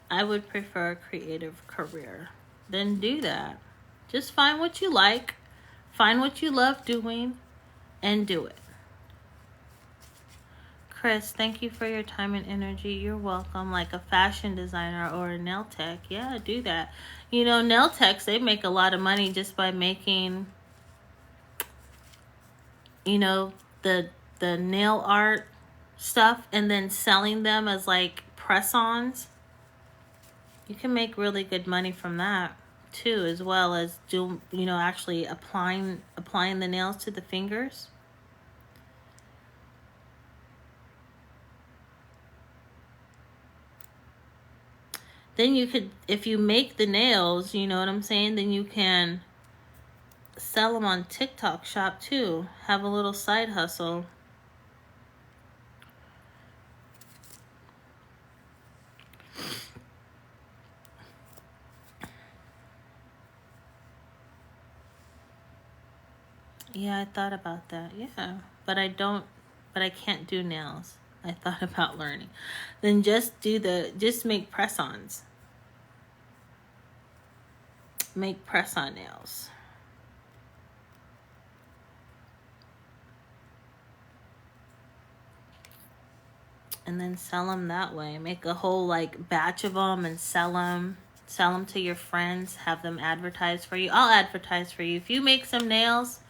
I would prefer a creative career. Then do that. Just find what you like, find what you love doing, and do it. Chris, thank you for your time and energy. You're welcome. Like a fashion designer or a nail tech. Yeah, do that. Nail techs, they make a lot of money just by making, the nail art stuff and then selling them as like press-ons. You can make really good money from that too, as well as actually applying the nails to the fingers. Then you could, if you make the nails, you know what I'm saying, then you can sell them on TikTok Shop too. Have a little side hustle. Yeah, I thought about that. Yeah, but I can't do nails. I thought about learning. Then just make press-ons. Make press-on nails. And then sell them that way. Make a whole like batch of them and sell them. Sell them to your friends. Have them advertise for you. I'll advertise for you. If you make some nails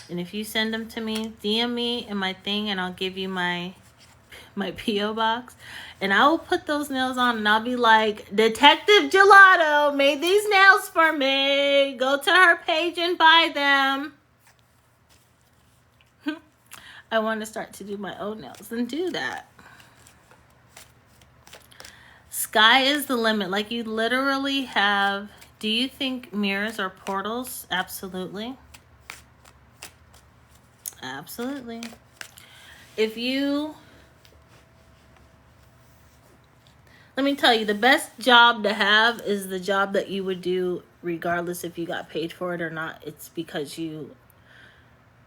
and if you send them to me, DM me in my thing and I'll give you my P.O. box. And I will put those nails on and I'll be like, Detective Gelato made these nails for me. Go to her page and buy them. I want to start to do my own nails and do that. Sky is the limit. Like you literally have, do you think mirrors are portals? Absolutely. Absolutely. Let me tell you, the best job to have is the job that you would do regardless if you got paid for it or not. It's because you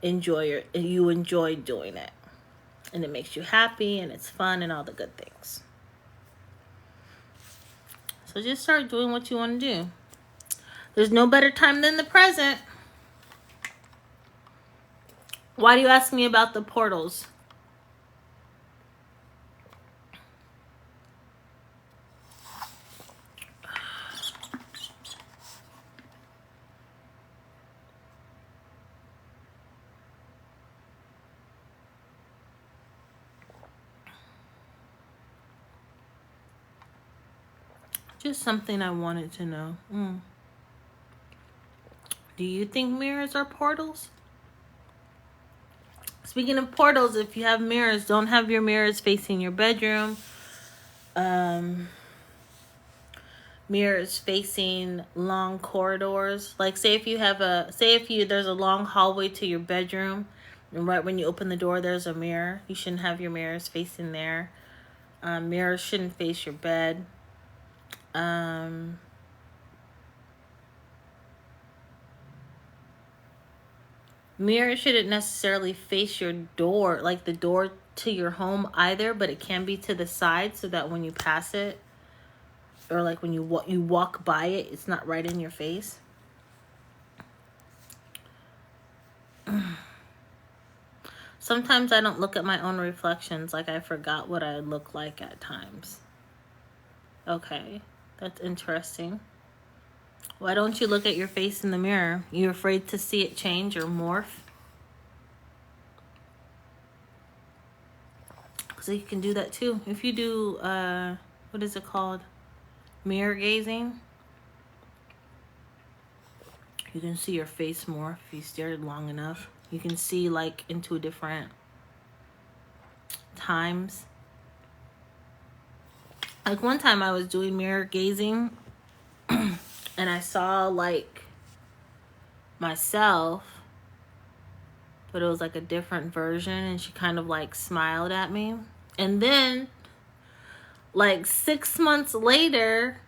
enjoy doing it. And it makes you happy and it's fun and all the good things. So just start doing what you want to do. There's no better time than the present. Why do you ask me about the portals? Just something I wanted to know. Do you think mirrors are portals? Speaking of portals, if you have mirrors, don't have your mirrors facing your bedroom. mirrors facing long corridors. Like say if you have there's a long hallway to your bedroom, and right when you open the door there's a mirror. You shouldn't have your mirrors facing there. Mirrors shouldn't face your bed. Mirrors shouldn't necessarily face your door, like the door to your home either, but it can be to the side so that when you pass it, or like when you walk by it, it's not right in your face. Sometimes I don't look at my own reflections, like I forgot what I look like at times. Okay, that's interesting. Why don't you look at your face in the mirror? You're afraid to see it change or morph? So you can do that too. If you do, what is it called? Mirror gazing. You can see your face more if you stared long enough. You can see like into different times. Like one time I was doing mirror gazing and I saw like myself, but it was like a different version, and she kind of like smiled at me. And then like 6 months later,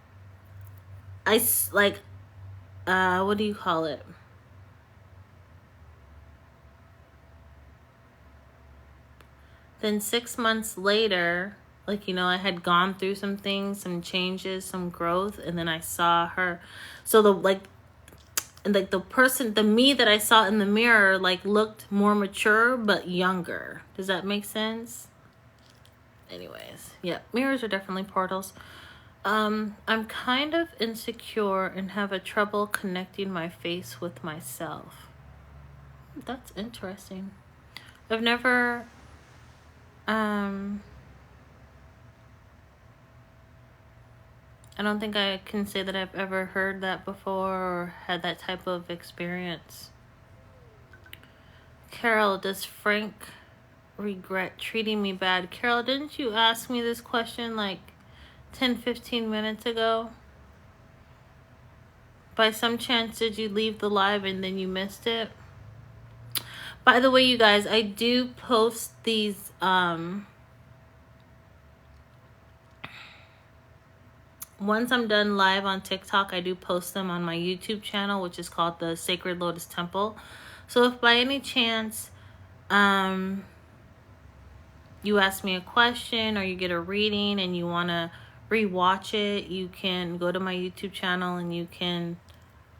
what do you call it? Then 6 months later, like, you know, I had gone through some things, some changes, some growth, and then I saw her. So the me that I saw in the mirror, like, looked more mature, but younger. Does that make sense? Anyways, yeah, mirrors are definitely portals. I'm kind of insecure and have a trouble connecting my face with myself. That's interesting. I've never, I don't think I can say that I've ever heard that before or had that type of experience. Carol, does Frank regret treating me bad? Carol, didn't you ask me this question like 10-15 minutes ago? By some chance did you leave the live and then you missed it? By the way, you guys, I do post these once I'm done live on TikTok, I do post them on my YouTube channel, which is called the Sacred Lotus Temple. So if by any chance you ask me a question or you get a reading and you want to rewatch it, you can go to my YouTube channel and you can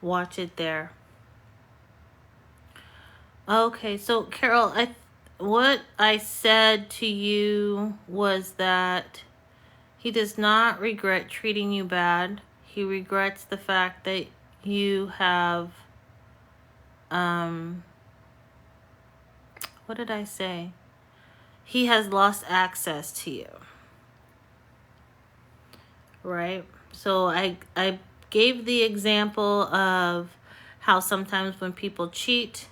watch it there. Okay, so Carol, what I said to you was that he does not regret treating you bad. He regrets the fact that you have, what did I say? He has lost access to you. Right? So I gave the example of how sometimes when people cheat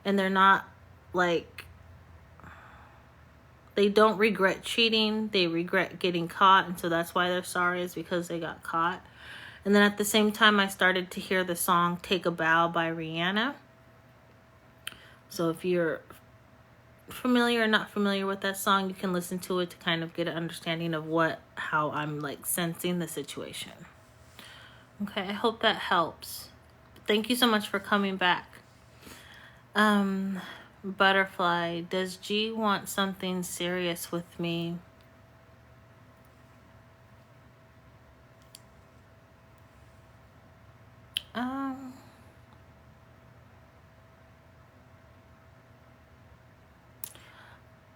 and they're not like, they don't regret cheating, they regret getting caught, and so that's why they're sorry, is because they got caught. And then at the same time, I started to hear the song Take a Bow by Rihanna. So if you're familiar or not familiar with that song, you can listen to it to kind of get an understanding of how I'm like sensing the situation. Okay, I hope that helps. Thank you so much for coming back. Butterfly, does G want something serious with me?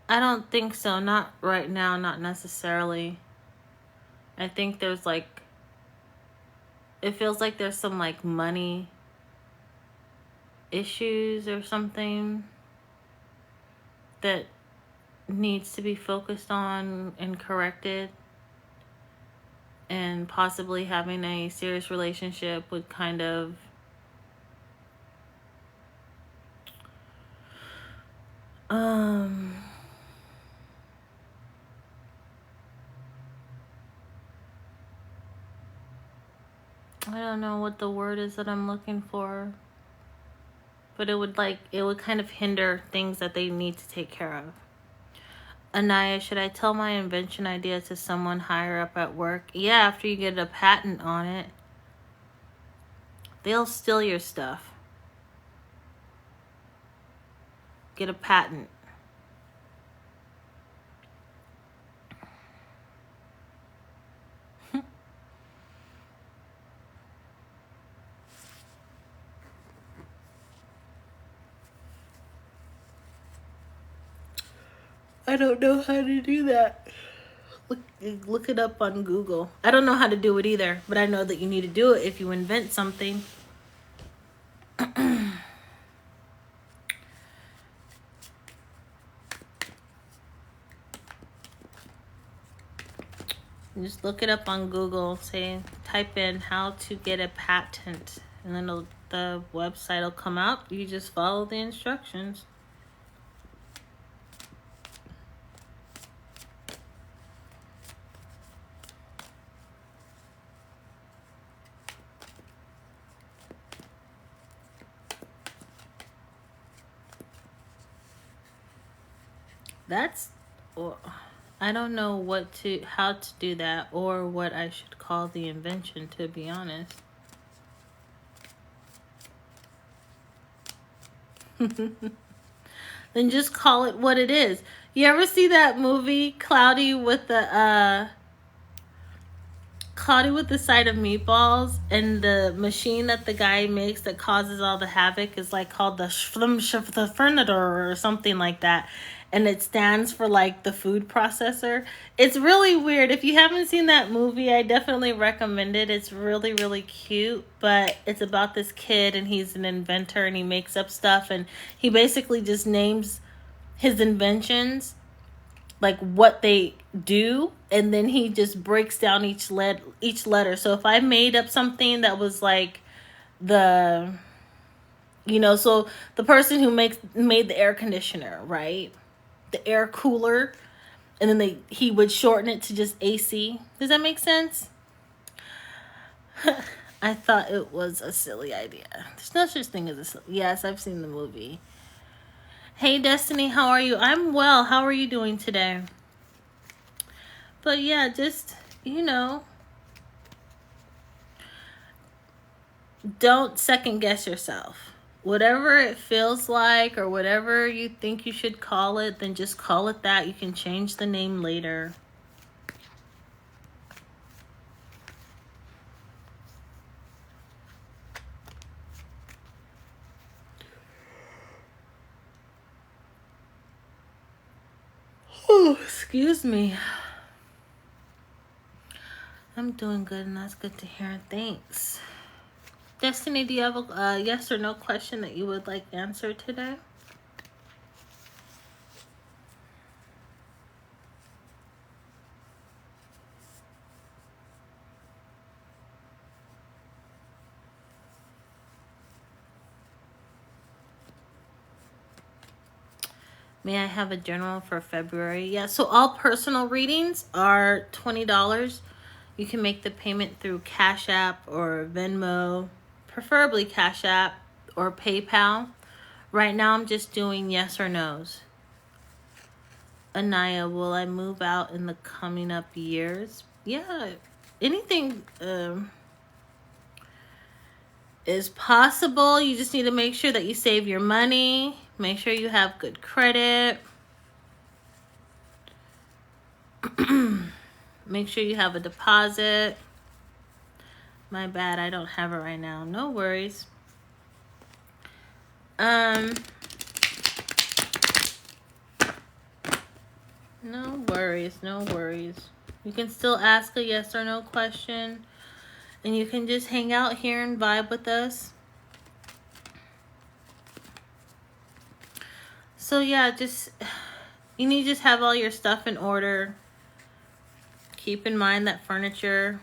I don't think so. Not right now, not necessarily. I think there's like, it feels like there's some like money issues or something that needs to be focused on and corrected, and possibly having a serious relationship would kind of I don't know what the word is that I'm looking for. But it would kind of hinder things that they need to take care of. Anaya, should I tell my invention idea to someone higher up at work? Yeah, after you get a patent on it. They'll steal your stuff. Get a patent. I don't know how to do that. Look it up on Google. I don't know how to do it either, but I know that you need to do it if you invent something. Just look it up on Google. Type in how to get a patent, and then the website will come out. You just follow the instructions. I don't know how to do that or what I should call the invention, to be honest. Then just call it what it is. You ever see that movie Cloudy with the Side of Meatballs, and the machine that the guy makes that causes all the havoc is called the Schlimmschiffernator or something like that, and it stands for the food processor. It's really weird. If you haven't seen that movie, I definitely recommend it. It's really, really cute, but it's about this kid, and he's an inventor, and he makes up stuff, and he basically just names his inventions what they do, and then he just breaks down each letter. So if I made up something that was so the person who made the air conditioner, right? The air cooler, and then he would shorten it to just AC. Does that make sense? I thought it was a silly idea. There's no such thing as yes, I've seen the movie. Hey, Destiny, how are you? I'm well. How are you doing today? But yeah, just, don't second guess yourself. Whatever it feels like or whatever you think you should call it, then just call it that. You can change the name later. Oh, excuse me. I'm doing good, and that's good to hear. Thanks. Destiny, do you have a yes or no question that you would like answered today? May I have a general for February? Yeah, so all personal readings are $20. You can make the payment through Cash App or Venmo, preferably Cash App or PayPal. Right now I'm just doing yes or no's. Anaya, will I move out in the coming up years? Yeah, anything is possible. You just need to make sure that you save your money. Make sure you have good credit. Make sure you have a deposit. My bad, I don't have it right now. No worries. No worries. You can still ask a yes or no question, and you can just hang out here and vibe with us. So yeah, you need to just have all your stuff in order. Keep in mind that furniture.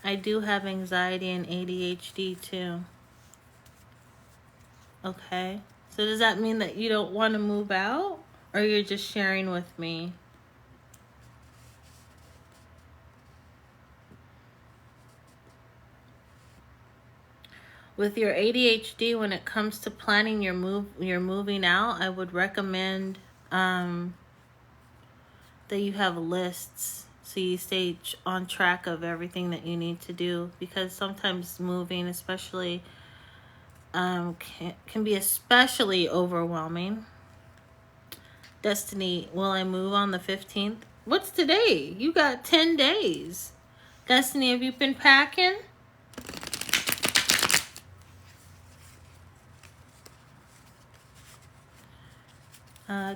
I do have anxiety and ADHD too. Okay. So does that mean that you don't want to move out? Or you're just sharing with me? With your ADHD, when it comes to planning your moving out, I would recommend that you have lists so you stay on track of everything that you need to do, because sometimes moving, especially, can be especially overwhelming. Destiny, will I move on the 15th? What's today? You got 10 days. Destiny, have you been packing?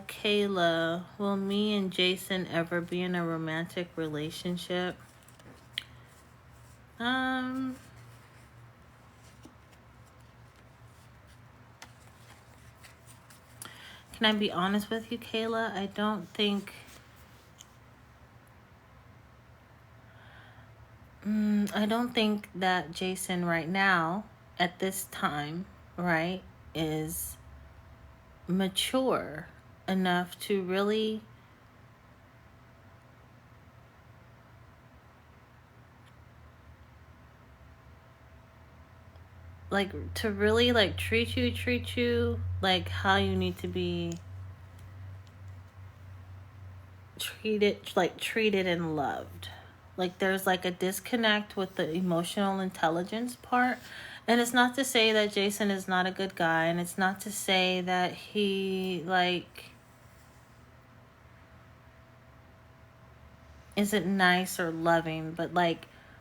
Kayla, will me and Jason ever be in a romantic relationship? Can I be honest with you, Kayla? I don't think that Jason right now, at this time, right, is mature enough to really treat you like how you need to be treated and loved. Like, there's like a disconnect with the emotional intelligence part. And it's not to say that Jason is not a good guy, and it's not to say that he isn't nice or loving, but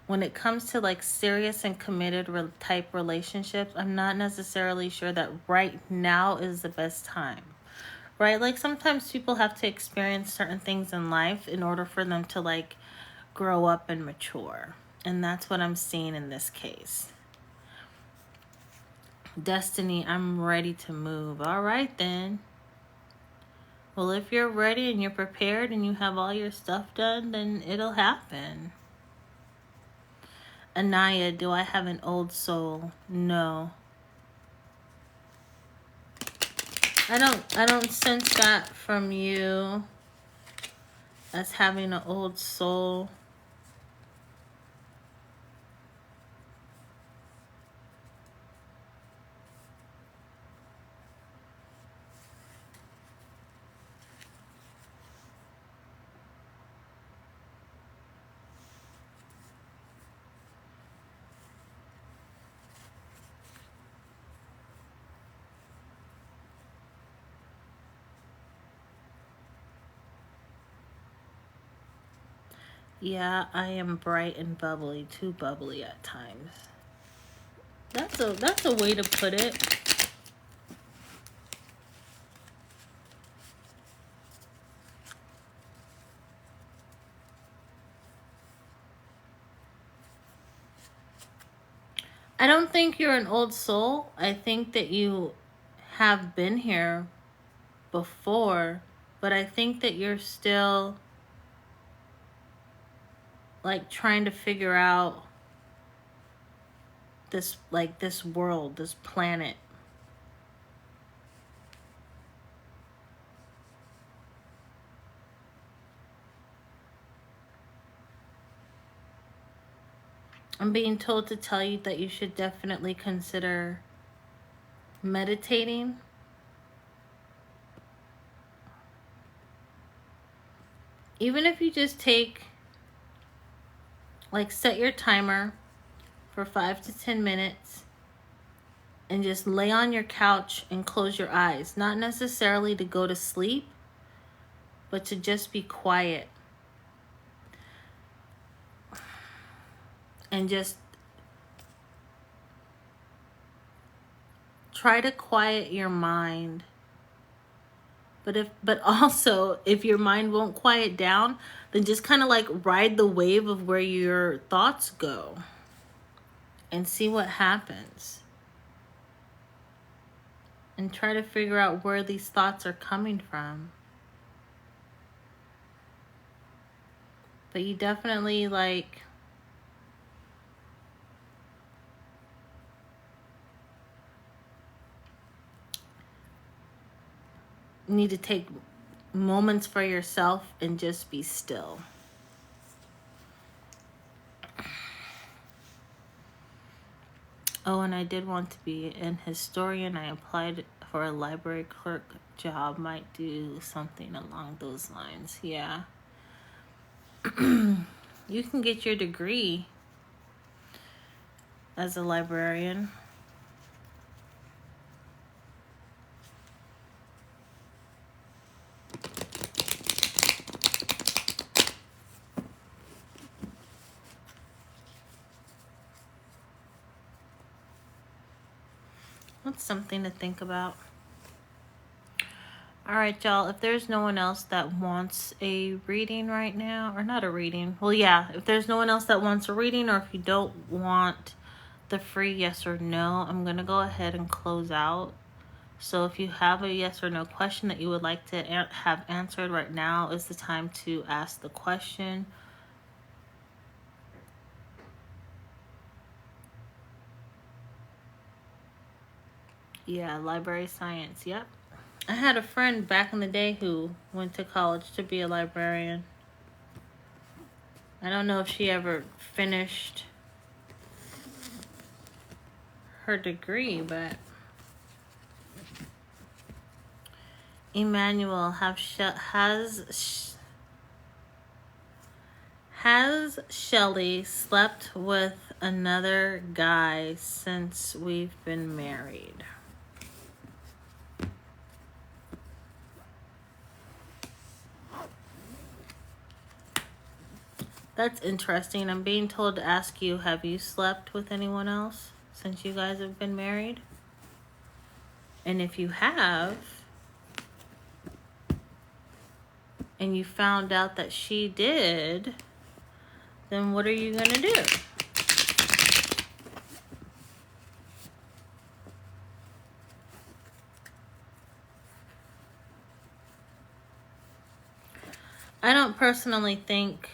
when it comes to serious and committed type relationships, I'm not necessarily sure that right now is the best time. Right? Sometimes people have to experience certain things in life in order for them to grow up and mature. And that's what I'm seeing in this case. Destiny, I'm ready to move. All right, then. Well, if you're ready and you're prepared and you have all your stuff done, then it'll happen. Anaya, do I have an old soul? No. I don't sense that from you as having an old soul. Yeah, I am bright and bubbly, too bubbly at times. That's a way to put it. I don't think you're an old soul. I think that you have been here before, but I think that you're still trying to figure out this world, this planet. I'm being told to tell you that you should definitely consider meditating. Even if you just take, set your timer for 5 to 10 minutes and just lay on your couch and close your eyes. Not necessarily to go to sleep, but to just be quiet. And just try to quiet your mind. But also, if your mind won't quiet down, then just kind of ride the wave of where your thoughts go and see what happens. And try to figure out where these thoughts are coming from. But you definitely need to take moments for yourself and just be still. Oh, and I did want to be an historian. I applied for a library clerk job. Might do something along those lines. Yeah. You can get your degree as a librarian. That's something to think about. All right, y'all. If there's no one else that wants a reading right now, or not a reading, well, yeah, if there's no one else that wants a reading, or if you don't want the free yes or no, I'm going to go ahead and close out. So if you have a yes or no question that you would like to have answered right now is the time to ask the question. Yeah, library science. Yep. I had a friend back in the day who went to college to be a librarian. I don't know if she ever finished her degree, but Emmanuel, has Shelly slept with another guy since we've been married? That's interesting. I'm being told to ask you, have you slept with anyone else since you guys have been married? And if you have, and you found out that she did, then what are you going to do? I don't personally think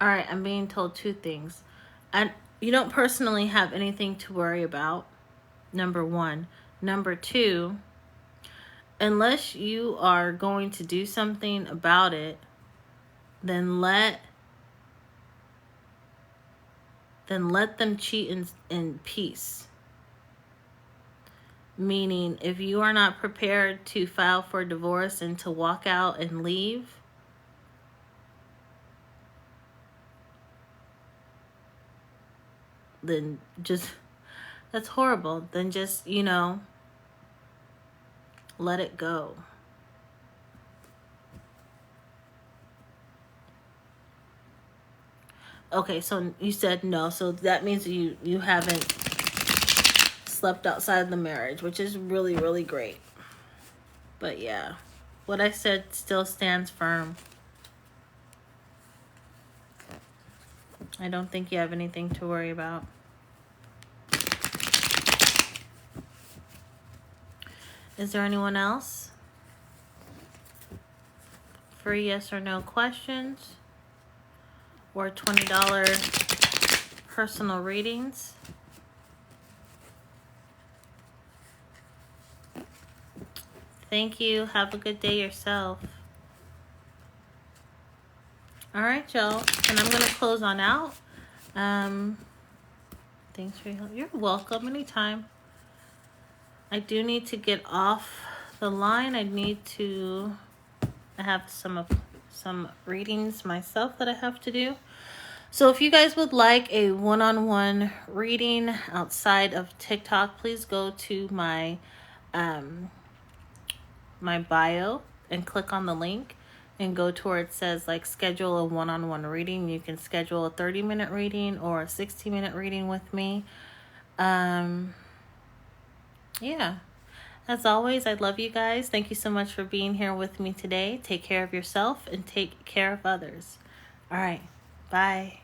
all right, I'm being told two things. You don't personally have anything to worry about, number one. Number two, unless you are going to do something about it, then let them cheat in peace. Meaning, if you are not prepared to file for divorce and to walk out and leave, then just, that's horrible. Then just, let it go. Okay, so you said no, so that means you haven't slept outside of the marriage, which is really, really great. But yeah, what I said still stands firm. I don't think you have anything to worry about. Is there anyone else? Free yes or no questions? Or $20 personal readings? Thank you. Have a good day yourself. All right, y'all. And I'm going to close on out. Thanks for your help. You're welcome anytime. I do need to get off the line. I have some readings myself that I have to do. So if you guys would like a one-on-one reading outside of TikTok, please go to my bio and click on the link and go to where it says schedule a one-on-one reading. You can schedule a 30-minute reading or a 60-minute reading with me. Yeah. As always, I love you guys. Thank you so much for being here with me today. Take care of yourself and take care of others. All right. Bye.